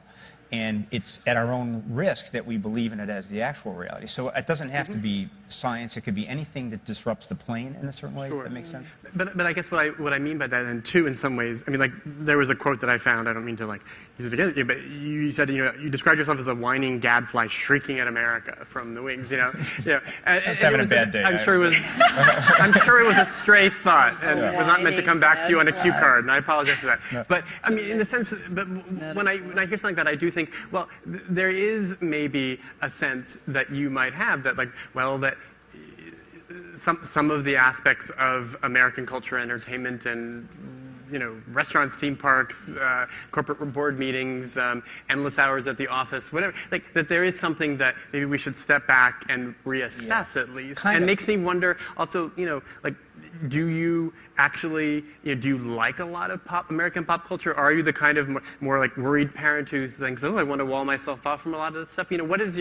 and it's at our own risk that we believe in it as the actual reality. So it doesn't have to be science. It could be anything that disrupts the plane in a certain way. Sure. That makes sense. But I guess what I mean by that, then too, in some ways, I mean, like there was a quote that I found. I don't mean to like use it against you, but you said you described yourself as a whining gadfly shrieking at America from the wings. Having a bad day. I'm sure it was a stray thought and was not meant to come back to you on a cue card. And I apologize for that. No. But I mean, in the sense, but when I hear something like that, I do think, well, there is maybe a sense that you might have that, like, well, that some of the aspects of American culture, entertainment, and restaurants, theme parks, corporate board meetings, endless hours at the office, whatever, like that there is something that maybe we should step back and reassess at least. Kind of. Makes me wonder also, like, do you actually, do you like a lot of American pop culture? Or are you the kind of more like worried parent who thinks, I want to wall myself off from a lot of this stuff? What's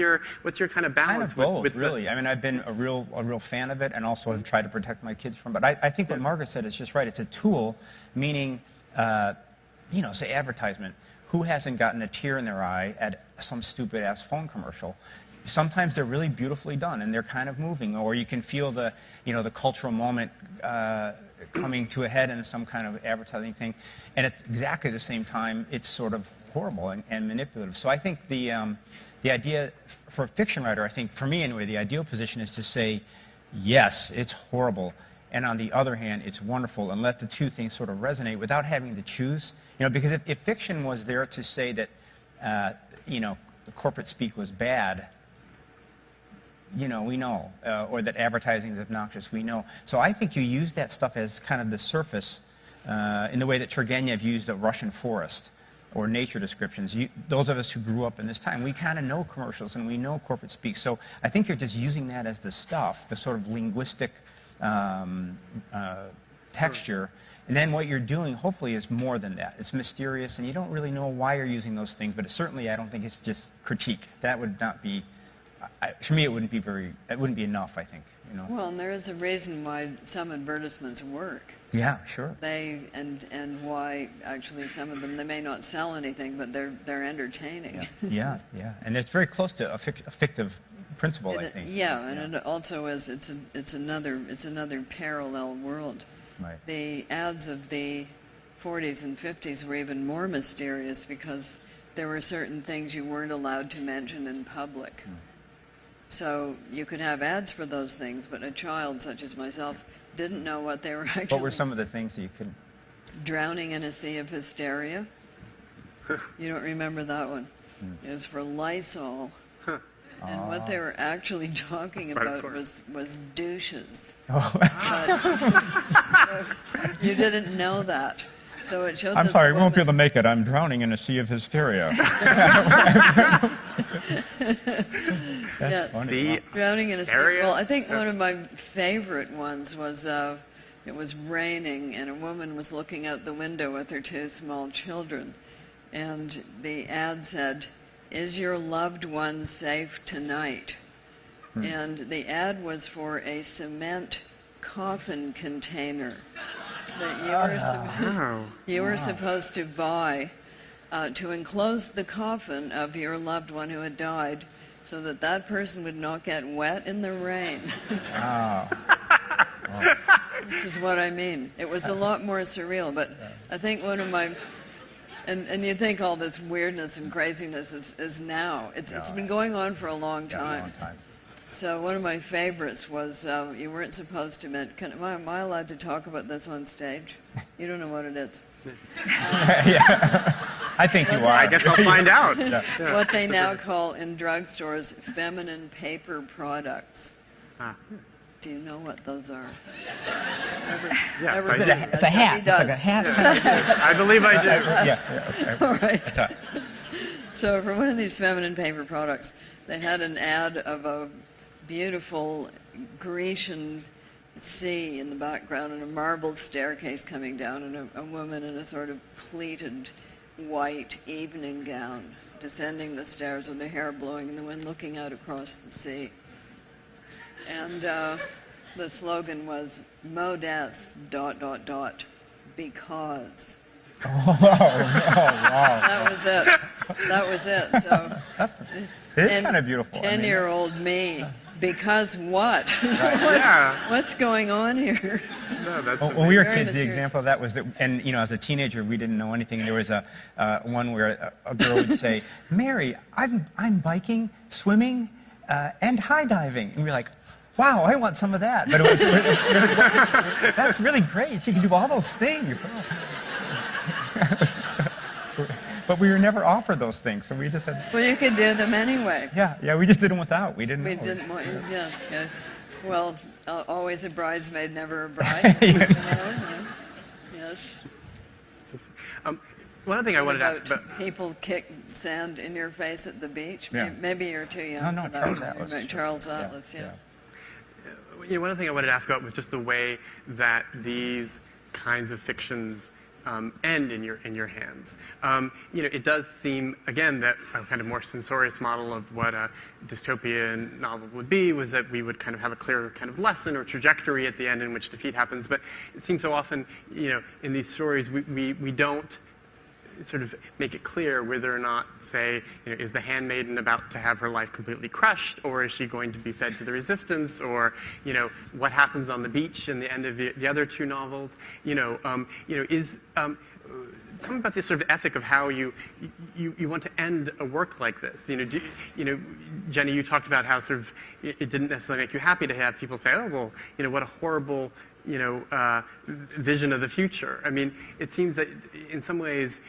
your kind of balance? Kind of both, really. I mean, I've been a real fan of it, and also have tried to protect my kids from it. But I think what Margaret said is just right. It's a tool, meaning, say advertisement. Who hasn't gotten a tear in their eye at some stupid-ass phone commercial? Sometimes they're really beautifully done, and they're kind of moving, or you can feel the cultural moment coming to a head in some kind of advertising thing, and at exactly the same time, it's sort of horrible and manipulative. So I think the idea for a fiction writer, I think for me anyway, the ideal position is to say, yes, it's horrible, and on the other hand, it's wonderful, and let the two things sort of resonate without having to choose. Because if fiction was there to say that, the corporate speak was bad, we know, or that advertising is obnoxious, we know. So I think you use that stuff as kind of the surface in the way that Turgenev used the Russian forest or nature descriptions. Those of us who grew up in this time, we kind of know commercials and we know corporate speak. So I think you're just using that as the stuff, the sort of linguistic texture. And then what you're doing, hopefully, is more than that. It's mysterious, and you don't really know why you're using those things, but certainly I don't think it's just critique. That would not be... for me, it wouldn't be enough, I think. Well, and there is a reason why some advertisements work. Yeah, sure. And why actually some of them, they may not sell anything, but they're entertaining. Yeah. And it's very close to a fictive principle, I think. Yeah, and it also is. It's another parallel world. Right. The ads of the 40s and 50s were even more mysterious because there were certain things you weren't allowed to mention in public. So you could have ads for those things, but a child such as myself didn't know what they were actually... What were some of the things that you couldn't... Drowning in a Sea of Hysteria. You don't remember that one? It was for Lysol. And what they were actually talking about was douches. But you didn't know that. So it showed I'm sorry, we won't be able to make it. I'm drowning in a sea of hysteria. That's funny. Drowning in a sea. Well, I think one of my favorite ones was it was raining and a woman was looking out the window with her two small children. And the ad said, "Is your loved one safe tonight?" And the ad was for a cement coffin container that you were supposed to buy to enclose the coffin of your loved one who had died so that that person would not get wet in the rain. This is what I mean. It was a lot more surreal, but I think one of my... And you think all this weirdness and craziness is now. It's been going on for a long time. So one of my favorites was you weren't supposed to mention... Am I allowed to talk about this on stage? You don't know what it is. I think you are. I guess I'll find out. What they now call in drugstores feminine paper products. Do you know what those are? Yes, I It's do. a hat. It's like a hat. I believe I do. Yeah. All right. So for one of these feminine paper products, they had an ad of a beautiful Grecian sea in the background and a marble staircase coming down and a woman in a sort of pleated white evening gown descending the stairs with her hair blowing in the wind looking out across the sea. And the slogan was modest ... because. Oh, wow. That was it. So It is kind of beautiful. 10-year-old me. Because what? Yeah. What's going on here? No, that's When we were Very kids, the mysterious. example of that was that, and as a teenager, we didn't know anything. And there was a one where a girl would say, "Mary, I'm biking, swimming, and high diving," and we're like, "Wow, I want some of that." But it was that's really great. You can do all those things. But we were never offered those things, so we just had. Well, you could do them anyway. Yeah, we just did them without. We didn't. We know. didn't want. Yes. Yeah. Well, always a bridesmaid, never a bride. You know? Yes. One other thing I wanted to ask about. People kick sand in your face at the beach. Yeah. Maybe you're too young. No, for that. Charles Atlas. Right, Charles Atlas. Yeah. One other thing I wanted to ask about was just the way that these kinds of fictions end in your hands. It does seem, again, that a kind of more censorious model of what a dystopian novel would be was that we would kind of have a clear kind of lesson or trajectory at the end in which defeat happens. But it seems so often, in these stories, we don't sort of make it clear whether or not, say, is the handmaiden about to have her life completely crushed, or is she going to be fed to the resistance, or what happens on the beach in the end of the other two novels. Tell me about this sort of ethic of how you want to end a work like this. Jenny, you talked about how sort of it didn't necessarily make you happy to have people say, "Oh, well, what a horrible." Vision of the future. I mean, it seems that in some ways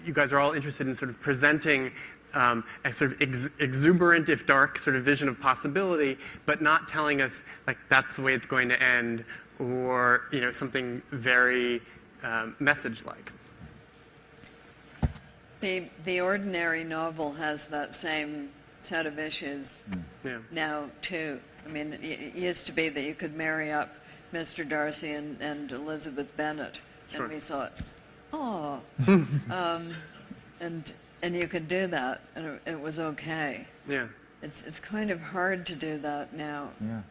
you guys are all interested in sort of presenting a sort of exuberant, if dark, sort of vision of possibility, but not telling us, like, that's the way it's going to end, or, something very message-like. The ordinary novel has that same set of issues now, too. I mean, it used to be that you could marry up Mr. Darcy and Elizabeth Bennet, Sure. and we thought, oh, and you could do that, and it was okay. Yeah. It's kind of hard to do that now. Yeah.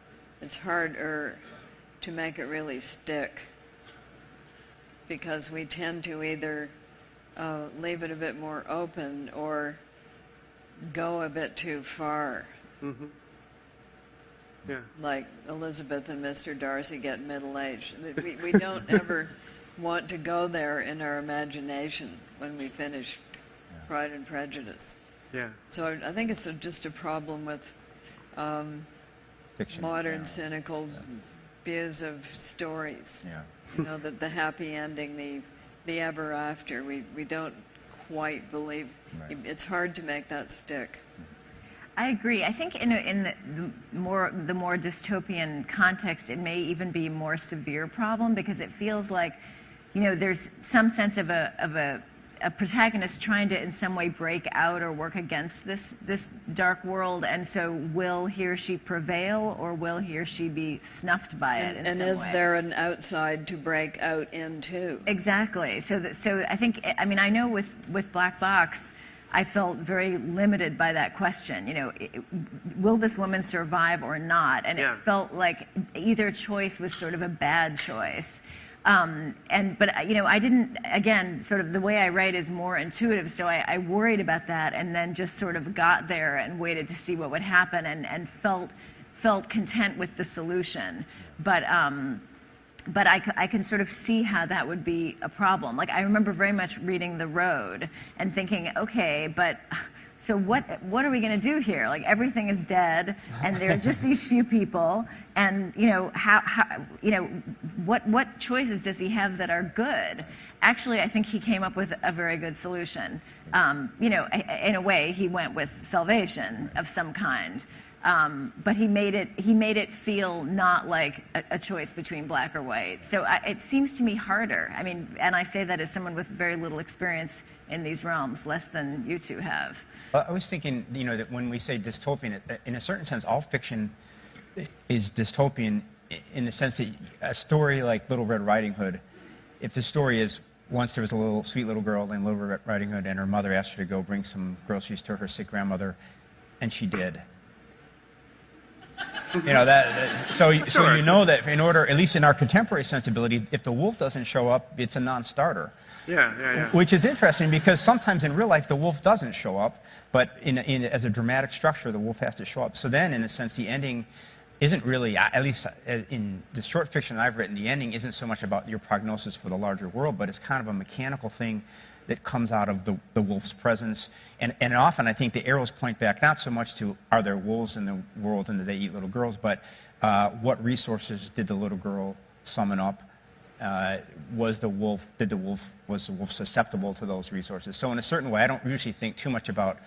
It's harder to make it really stick because we tend to either leave it a bit more open or go a bit too far. Mm-hmm. Yeah. Like Elizabeth and Mr. Darcy get middle-aged. We don't ever want to go there in our imagination when we finish Pride and Prejudice. Yeah. So I think it's just a problem with Fiction, modern cynical views of stories. Yeah. That the happy ending, the ever after, we don't quite believe. Right. It's hard to make that stick. I agree. I think in the more dystopian context, it may even be a more severe problem because it feels like, there's some sense of a protagonist trying to in some way break out or work against this dark world, and so will he or she prevail, or will he or she be snuffed by it in some way? And is there an outside to break out into? Exactly. So I think, I know with Black Box, I felt very limited by that question. Will this woman survive or not? And Yeah. it felt like either choice was sort of a bad choice. But I didn't, again, sort of the way I write is more intuitive, so I worried about that and then just sort of got there and waited to see what would happen and felt content with the solution. But I can sort of see how that would be a problem. Like, I remember very much reading The Road and thinking, okay, but so what are we going to do here? Like, everything is dead, and there are just these few people, and what choices does he have that are good? Actually, I think he came up with a very good solution. In a way, he went with salvation of some kind. but he made it feel not like a choice between black or white. So it seems to me harder. I mean, and I say that as someone with very little experience in these realms, less than you two have. I was thinking, that when we say dystopian, in a certain sense, all fiction is dystopian in the sense that a story like Little Red Riding Hood, if the story is once there was a sweet little girl named Little Red Riding Hood, and her mother asked her to go bring some groceries to her sick grandmother, and she did. So you know that in order, at least in our contemporary sensibility, if the wolf doesn't show up, it's a non-starter. Yeah. Which is interesting because sometimes in real life the wolf doesn't show up, but as a dramatic structure, the wolf has to show up. So then, in a sense, the ending isn't really, at least in the short fiction I've written, the ending isn't so much about your prognosis for the larger world, but it's kind of a mechanical thing that comes out of the wolf's presence. And often I think the arrows point back not so much to are there wolves in the world and do they eat little girls, but what resources did the little girl summon up? Was the wolf susceptible to those resources? So in a certain way, I don't usually think too much about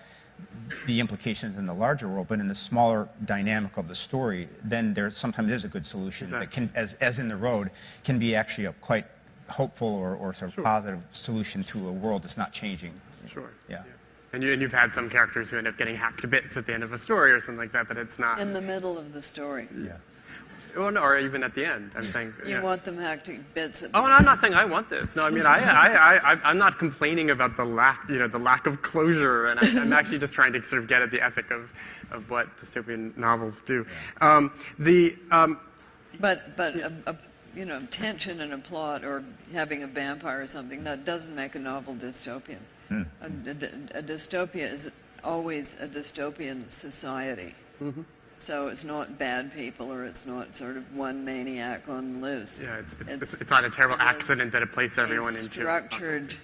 the implications in the larger world, but in the smaller dynamic of the story, then there sometimes is a good solution that can, as in The Road, can be actually a quite hopeful or sort of positive solution to a world that's not changing. Sure. Yeah. And you've had some characters who end up getting hacked to bits at the end of a story or something like that, but it's not. In the middle of the story. Yeah. Well, no, or even at the end. I'm saying. You want them hacked to bits at Oh, and I'm not saying I want this. No, I mean, I'm not complaining about the lack of closure, and I'm actually just trying to sort of get at the ethic of what dystopian novels do. Tension in a plot or having a vampire or something, that doesn't make a novel dystopian. A dystopia is always a dystopian society. Mm-hmm. So it's not bad people, or it's not sort of one maniac on the loose. Yeah, it's not a terrible accident that it placed everyone into. Structured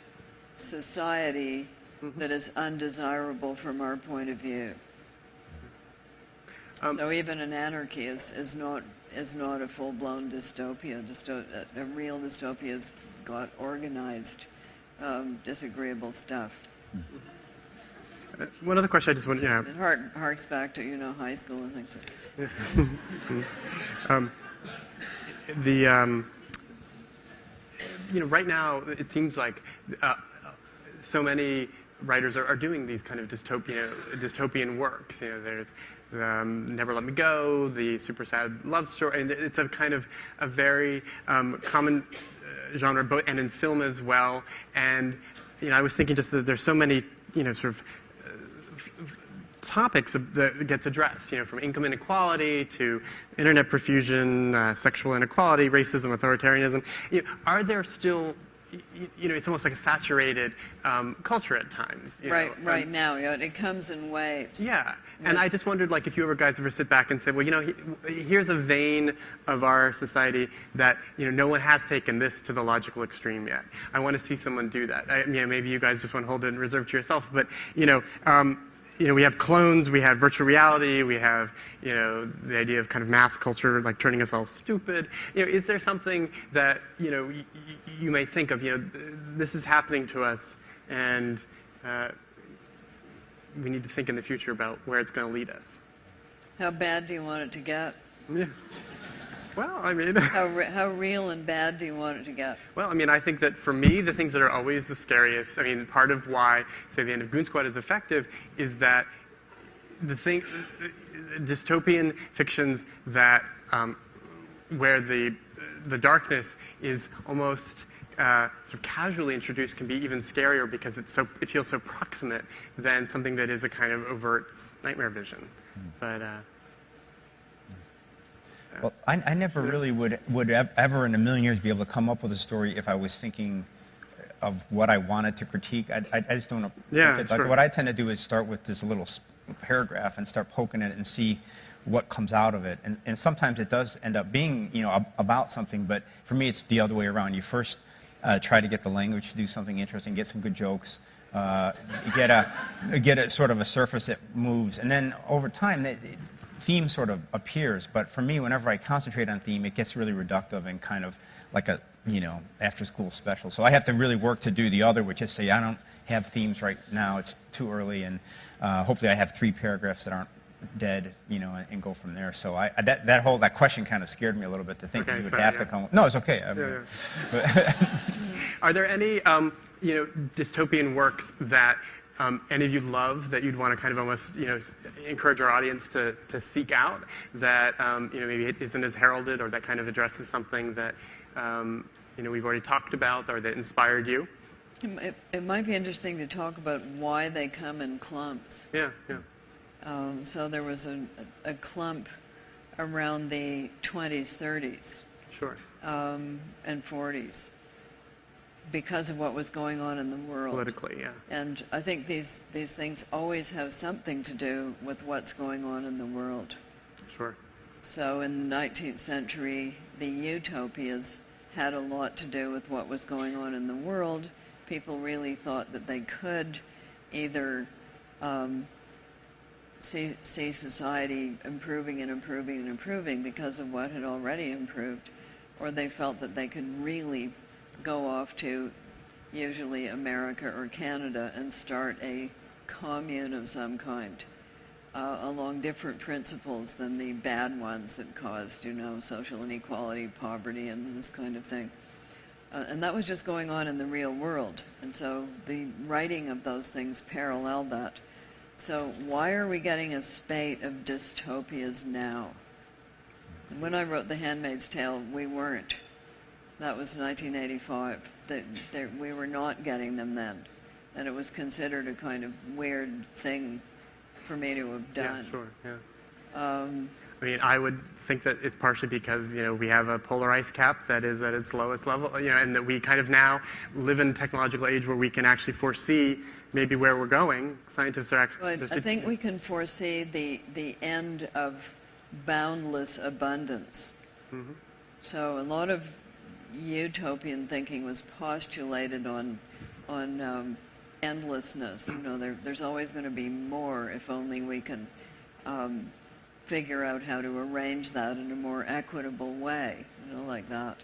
society that is undesirable from our point of view. So even an anarchy is not a full-blown dystopia. A real dystopia has got organized, disagreeable stuff. One other question I just wanted, It harks back to high school and things like that. Right now it seems like so many writers are doing these kind of dystopian works. There's Never Let Me Go, the super sad love story, and it's a kind of a very common genre, and in film as well. And I was thinking just that there's so many sort of topics that gets addressed, from income inequality to internet profusion, sexual inequality, racism, authoritarianism. Are there still, it's almost like a saturated culture at times. Right now, it comes in waves. Yeah, and I just wondered, if you guys ever sit back and say, well, here's a vein of our society that, no one has taken this to the logical extreme yet. I want to see someone do that. Maybe you guys just want to hold it in reserve to yourself, but, we have clones, we have virtual reality, we have, the idea of kind of mass culture, turning us all stupid. Is there something that, you may think of, this is happening to us, and we need to think in the future about where it's going to lead us? How bad do you want it to get? Yeah. Well, I mean... How real and bad do you want it to get? Well, I think that for me, the things that are always the scariest, part of why, say, The End of Goon Squad is effective is that dystopian fictions that, where the darkness is almost sort of casually introduced can be even scarier because it feels so proximate than something that is a kind of overt nightmare vision. But... Well, I never really would ever in a million years be able to come up with a story if I was thinking of what I wanted to critique. I just don't. Yeah, sure. What I tend to do is start with this little paragraph and start poking it and see what comes out of it. And sometimes it does end up being about something, but for me it's the other way around. You first try to get the language to do something interesting, get some good jokes, get a sort of a surface that moves, and then over time theme sort of appears, but for me, whenever I concentrate on theme, it gets really reductive and kind of like a, after-school special. So I have to really work to do the other, which is say, I don't have themes right now, it's too early, and hopefully I have 3 paragraphs that aren't dead, and go from there. So that question kind of scared me a little bit to think that you would have to come. No, it's okay. Are there any dystopian works that any of you love that you'd want to kind of almost encourage our audience to seek out that maybe it isn't as heralded, or that kind of addresses something that we've already talked about, or that inspired you? It might be interesting to talk about why they come in clumps. Yeah. So there was a clump around the 20s, 30s, Sure. And 40s, because of what was going on in the world. Politically, yeah. And I think these things always have something to do with what's going on in the world. Sure. So in the 19th century, the utopias had a lot to do with what was going on in the world. People really thought that they could either see society improving and improving and improving because of what had already improved, or they felt that they could really go off to usually America or Canada and start a commune of some kind along different principles than the bad ones that caused, social inequality, poverty, and this kind of thing. And that was just going on in the real world. And so the writing of those things paralleled that. So why are we getting a spate of dystopias now? And when I wrote The Handmaid's Tale, we weren't. That was 1985. We were not getting them then. And it was considered a kind of weird thing for me to have done. Yeah, sure, yeah. I would think that it's partially because, we have a polar ice cap that is at its lowest level, and that we kind of now live in a technological age where we can actually foresee maybe where we're going. Scientists are actually... Well, I think we can foresee the end of boundless abundance. Mm-hmm. So a lot of utopian thinking was postulated on endlessness. There's always going to be more if only we can figure out how to arrange that in a more equitable way, like that.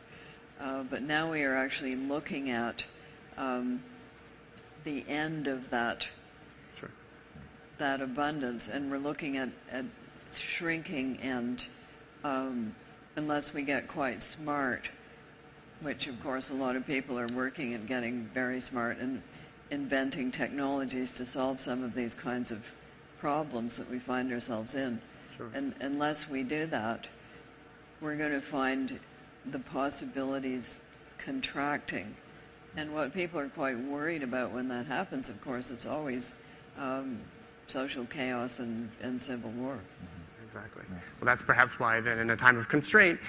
But now we are actually looking at the end of that, sure, that abundance, and we're looking at shrinking, and unless we get quite smart, which of course a lot of people are working at getting very smart and inventing technologies to solve some of these kinds of problems that we find ourselves in. Sure. And unless we do that, we're going to find the possibilities contracting. And what people are quite worried about when that happens, of course, it's always social chaos and civil war. Exactly. Well, that's perhaps why then in a time of constraint,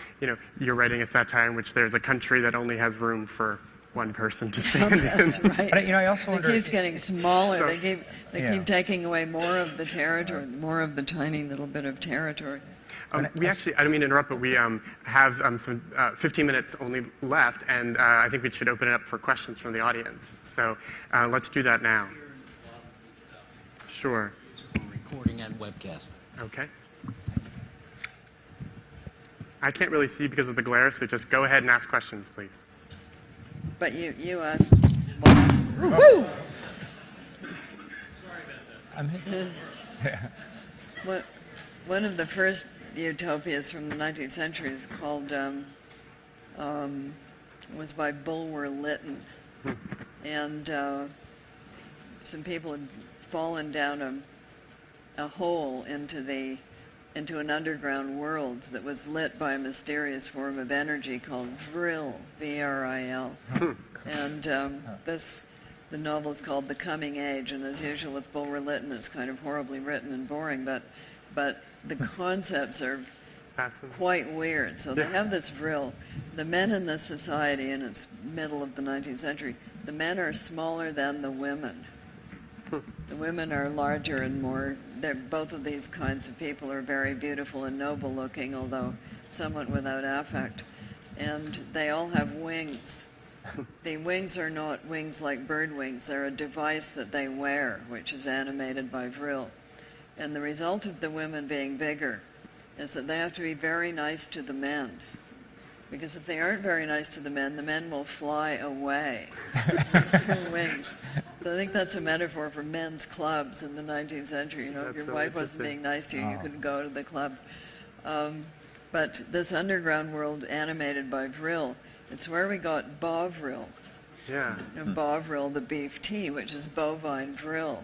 you're writing a satire in which there's a country that only has room for one person to stand in. That's right. But, I also wonder... It keeps getting smaller. So, they keep taking away more of the territory, more of the tiny little bit of territory. We actually, I don't mean to interrupt, but we have some 15 minutes only left, and I think we should open it up for questions from the audience. So let's do that now. Sure. Recording and webcast. Okay. I can't really see because of the glare, so just go ahead and ask questions, please. But you asked. Sorry about that. One of the first utopias from the 19th century is called, was by Bulwer Lytton. And some people had fallen down a hole into an underground world that was lit by a mysterious form of energy called vril, V-R-I-L. And the novel is called The Coming Age, and as usual with Bulwer Lytton, it's kind of horribly written and boring, but the concepts are quite weird. So they have this vril. The men in this society, and it's middle of the 19th century, the men are smaller than the women. The women are larger and more... Both of these kinds of people are very beautiful and noble looking, although somewhat without affect. And they all have wings. The wings are not wings like bird wings. They're a device that they wear, which is animated by vril. And the result of the women being bigger is that they have to be very nice to the men. Because if they aren't very nice to the men will fly away with their wings. So I think that's a metaphor for men's clubs in the 19th century. You know, if your wife wasn't being nice to you, you couldn't go to the club. But this underground world animated by vril, it's where we got bovril. Yeah. And bovril, the beef tea, which is bovine vril.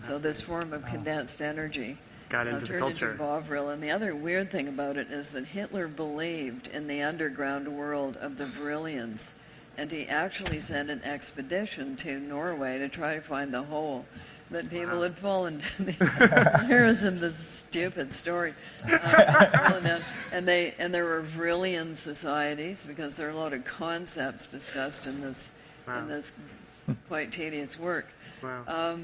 So this form of condensed energy got into the turned culture. into bovril. And the other weird thing about it is that Hitler believed in the underground world of the Vrilians. And he actually sent an expedition to Norway to try to find the hole that people had fallen to. Here's in this stupid story. And there were Vrilian societies, because there are a lot of concepts discussed in this quite tedious work. Wow.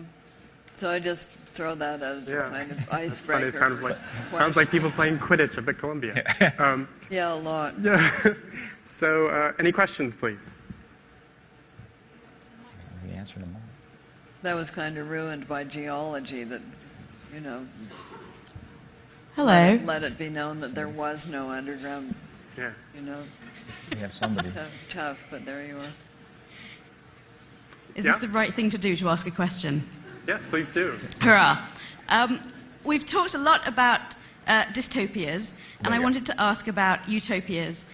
So I just throw that out as a kind of icebreaker. Funny. It sounds like people playing Quidditch up at Columbia. Yeah, a lot. Yeah. So, any questions, please? We answered them all. That was kind of ruined by geology that, you know, Hello. let it be known that there was no underground, Yeah. you know, We have somebody. tough, but there you are. Is this the right thing to do, to ask a question? Yes, please do. Hurrah. We've talked a lot about dystopias, and I wanted to ask about utopias.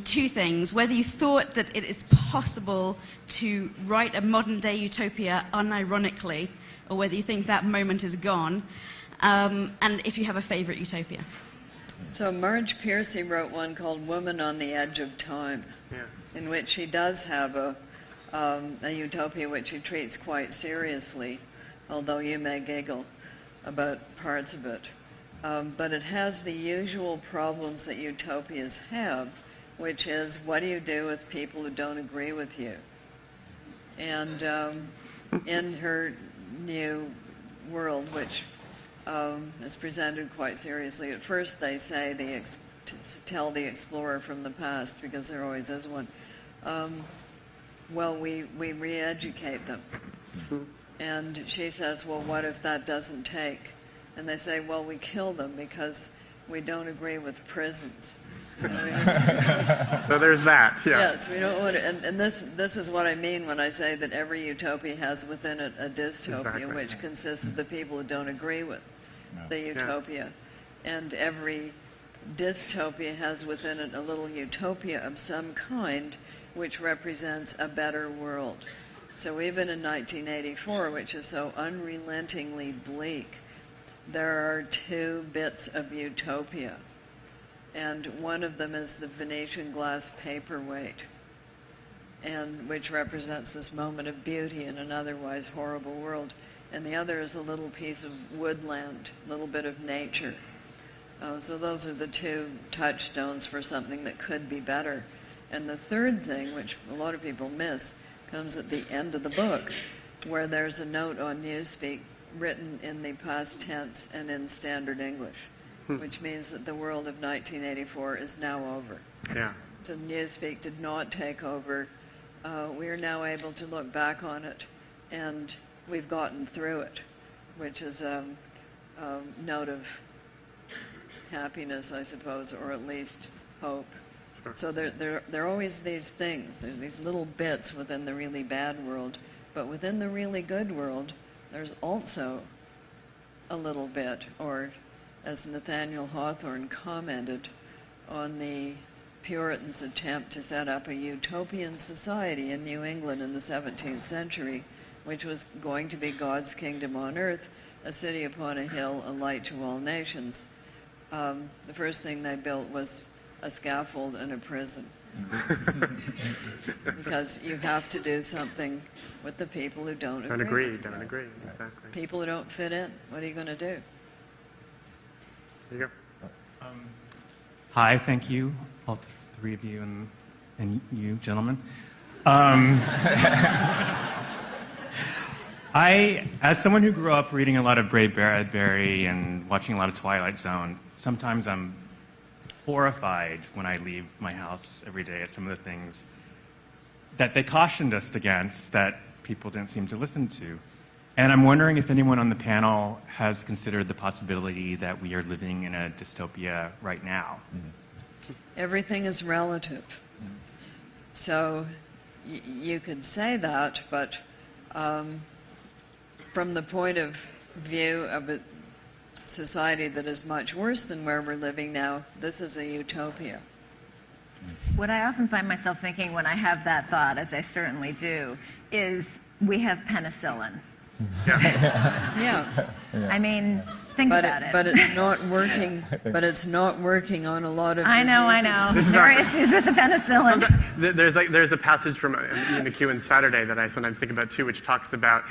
Two things. Whether you thought that it is possible to write a modern-day utopia unironically, or whether you think that moment is gone, and if you have a favorite utopia. So Marge Piercy wrote one called Woman on the Edge of Time, in which she does have a utopia which she treats quite seriously, although you may giggle about parts of it. But it has the usual problems that utopias have, which is, what do you do with people who don't agree with you? And in her new world, which is presented quite seriously, at first they say tell the explorer from the past, because there always is one. Well, we re-educate them. And she says, well, what if that doesn't take? And they say, well, we kill them because we don't agree with prisons. So there's that, yeah. Yes, we don't want to, and this is what I mean when I say that every utopia has within it a dystopia, which consists of the people who don't agree with the utopia. And every dystopia has within it a little utopia of some kind, which represents a better world. So even in 1984, which is so unrelentingly bleak, there are two bits of utopia. And one of them is the Venetian glass paperweight, and which represents this moment of beauty in an otherwise horrible world. And the other is a little piece of woodland, a little bit of nature. So those are the two touchstones for something that could be better. And the third thing, which a lot of people miss, comes at the end of the book, where there's a note on Newspeak written in the past tense and in standard English, which means that the world of 1984 is now over. Yeah. So Newspeak did not take over. We are now able to look back on it, and we've gotten through it, which is a note of happiness, I suppose, or at least hope. So there are always these things. There's these little bits within the really bad world, but within the really good world, there's also a little bit, or as Nathaniel Hawthorne commented on the Puritans' attempt to set up a utopian society in New England in the 17th century, which was going to be God's kingdom on earth, a city upon a hill, a light to all nations. The first thing they built was a scaffold and a prison. Because you have to do something with the people who don't agree. Don't agree, exactly. People who don't fit in, what are you going to do? There you go. Hi, thank you, all three of you and you, gentlemen. As someone who grew up reading a lot of Ray Bradbury and watching a lot of Twilight Zone, sometimes I'm horrified when I leave my house every day at some of the things that they cautioned us against that people didn't seem to listen to. And I'm wondering if anyone on the panel has considered the possibility that we are living in a dystopia right now. Everything is relative. So you could say that, but from the point of view of a society that is much worse than where we're living now, this is a utopia. What I often find myself thinking when I have that thought, as I certainly do, is we have penicillin. Yeah. I mean, think about it. But it's not working. But it's not working on a lot of diseases. I know. There are issues with the penicillin. There's a passage from Ian McEwan's Saturday that I sometimes think about too, which talks about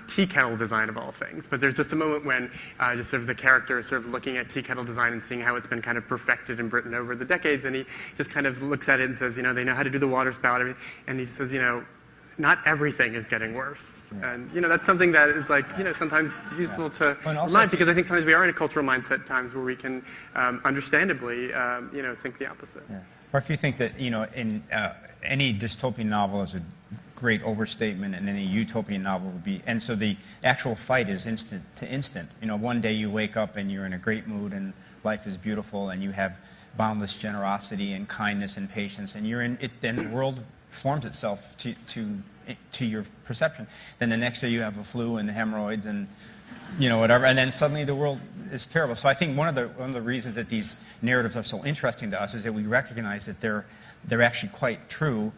tea kettle design of all things. But there's just a moment when just sort of the character is sort of looking at tea kettle design and seeing how it's been kind of perfected in Britain over the decades, and he just kind of looks at it and says, they know how to do the water spout, and he says, not everything is getting worse. Yeah. And, that's something that is sometimes useful to remind, because I think sometimes we are in a cultural mindset at times where we can understandably, think the opposite. Yeah. Or if you think that, in any dystopian novel is a great overstatement, and any utopian novel would be, and so the actual fight is instant to instant. One day you wake up and you're in a great mood and life is beautiful and you have boundless generosity and kindness and patience, and you're in it, then the world forms itself to your perception. Then the next day you have a flu and hemorrhoids and whatever, and then suddenly the world is terrible. So I think one of the reasons that these narratives are so interesting to us is that we recognize that they're actually quite true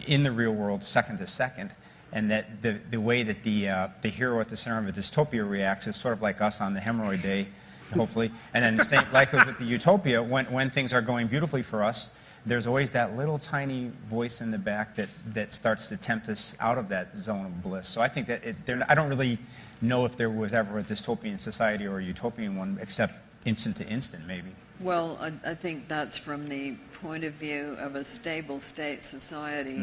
in the real world, second to second, and that the way that the hero at the center of a dystopia reacts is sort of like us on the hemorrhoid day, hopefully, and then same like with the utopia, when things are going beautifully for us, there's always that little tiny voice in the back that starts to tempt us out of that zone of bliss. So I think that I don't really know if there was ever a dystopian society or a utopian one, except instant to instant, maybe. Well, I think that's from the point of view of a stable state society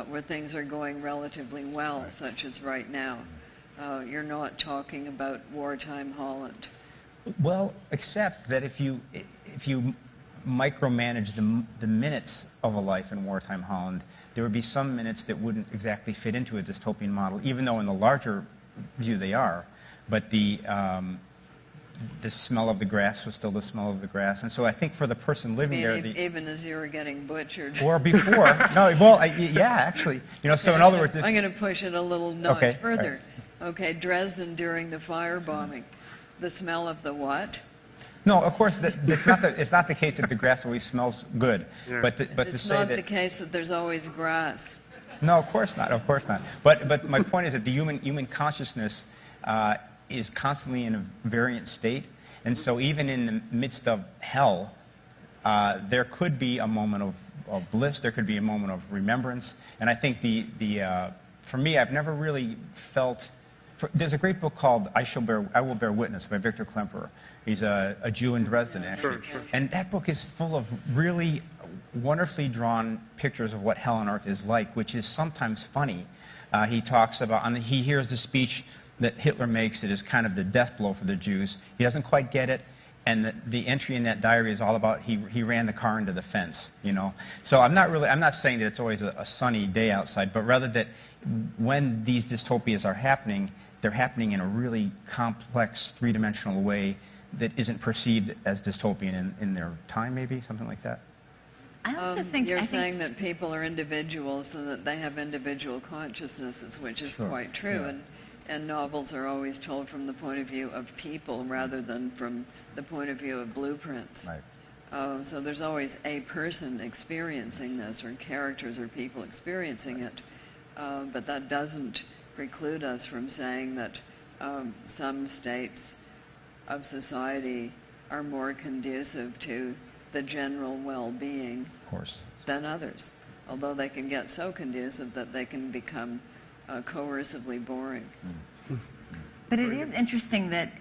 where things are going relatively well, right, such as right now. You're not talking about wartime Holland. Well, except that if you micromanage the minutes of a life in wartime Holland, there would be some minutes that wouldn't exactly fit into a dystopian model, even though in the larger view they are. But the smell of the grass was still the smell of the grass. And so I think for the person living there... even as you were getting butchered. Or before. No, well, yeah, actually. So in other words... I'm going to push it a little notch further. Right. Okay, Dresden during the firebombing. The smell of the what? No, of course, it's not the case that the grass always smells good. Yeah. But to say that... It's not the case that there's always grass. No, of course not. Of course not. But my point is that the human consciousness is constantly in a variant state. And so even in the midst of hell, there could be a moment of bliss. There could be a moment of remembrance. And I think for me, I've never really felt... There's a great book called I Will Bear Witness by Victor Klemperer. He's a Jew in Dresden, actually. Sure. And that book is full of really wonderfully drawn pictures of what hell on earth is like, which is sometimes funny. He talks about, he hears the speech that Hitler makes. It is kind of the death blow for the Jews. He doesn't quite get it. And the entry in that diary is all about he ran the car into the fence, So I'm not saying that it's always a sunny day outside, but rather that when these dystopias are happening, they're happening in a really complex, three-dimensional way that isn't perceived as dystopian in their time, maybe, something like that. I also think you're saying that people are individuals and that they have individual consciousnesses, which is quite true. Yeah. And novels are always told from the point of view of people rather than from the point of view of blueprints. Right. So there's always a person experiencing this, or characters or people experiencing it. But that doesn't preclude us from saying that some states of society are more conducive to the general well-being than others, although they can get so conducive that they can become coercively boring. But it is interesting that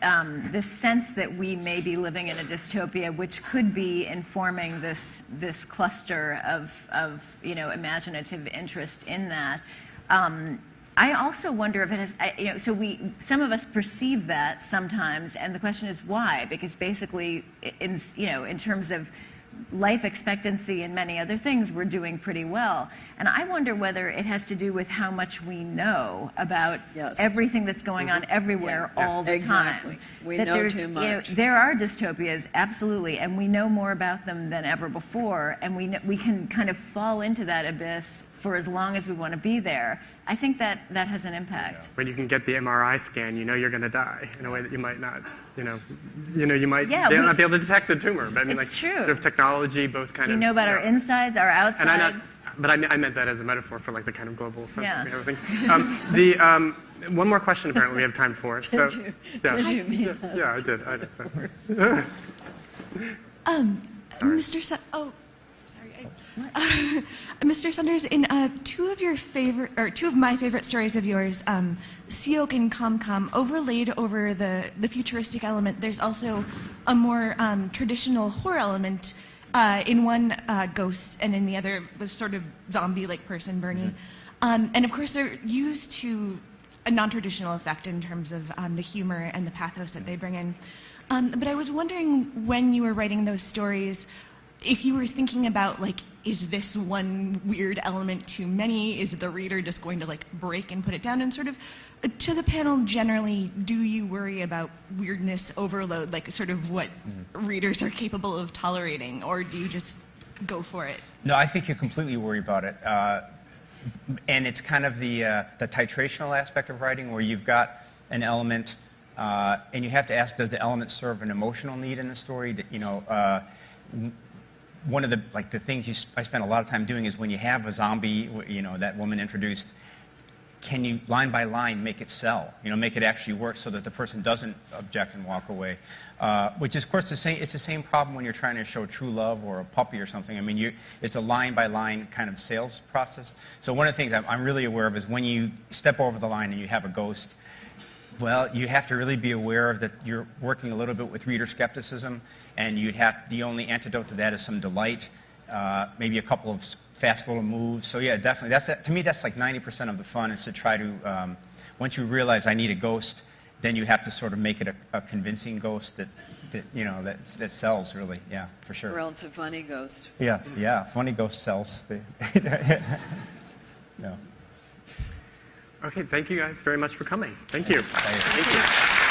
this sense that we may be living in a dystopia, which could be informing this cluster of imaginative interest in that. I also wonder if it has, some of us perceive that sometimes, and the question is why? Because basically, in terms of life expectancy and many other things, we're doing pretty well. And I wonder whether it has to do with how much we know about everything that's going on everywhere all the time. We know too much. There are dystopias, absolutely, and we know more about them than ever before, and we can kind of fall into that abyss for as long as we want to be there, I think that has an impact. When you can get the MRI scan, you know you're going to die in a way that you might not, you might not be able to detect the tumor. But I mean, it's like, true. sort of technology, both kind of. You know about our insides, our outsides. But I meant that as a metaphor for like the kind of global sense of other things. One more question apparently we have time for. So, Did you mean that? Yeah, I did. So. Mr. Mr. Saunders, in two of my favorite stories of yours, Siok and Kam, overlaid over the futuristic element, there's also a more traditional horror element. In one, ghosts, and in the other, the sort of zombie-like person, Bernie. And of course, they're used to a non-traditional effect in terms of the humor and the pathos that they bring in. But I was wondering, when you were writing those stories, if you were thinking about, like, is this one weird element too many? Is the reader just going to, like, break and put it down? And sort of, to the panel generally, do you worry about weirdness overload, like sort of what readers are capable of tolerating, or do you just go for it? No, I think you completely worry about it. And it's kind of the titrational aspect of writing, where you've got an element, and you have to ask, does the element serve an emotional need in the story? That, one of the things I spend a lot of time doing is when you have a zombie, that woman introduced, can you, line by line, make it sell? Make it actually work so that the person doesn't object and walk away. Which is, of course, it's the same problem when you're trying to show true love or a puppy or something. I mean, it's a line by line kind of sales process. So one of the things I'm really aware of is when you step over the line and you have a ghost, well, you have to really be aware of that you're working a little bit with reader skepticism, and the only antidote to that is some delight, maybe a couple of fast little moves. So yeah, definitely. To me, that's like 90% of the fun, is to try to, once you realize I need a ghost, then you have to sort of make it a convincing ghost that sells, really. Yeah, for sure. Or else a funny ghost. Yeah, funny ghost sells. Yeah. Okay, thank you guys very much for coming. Thank you. Thank you.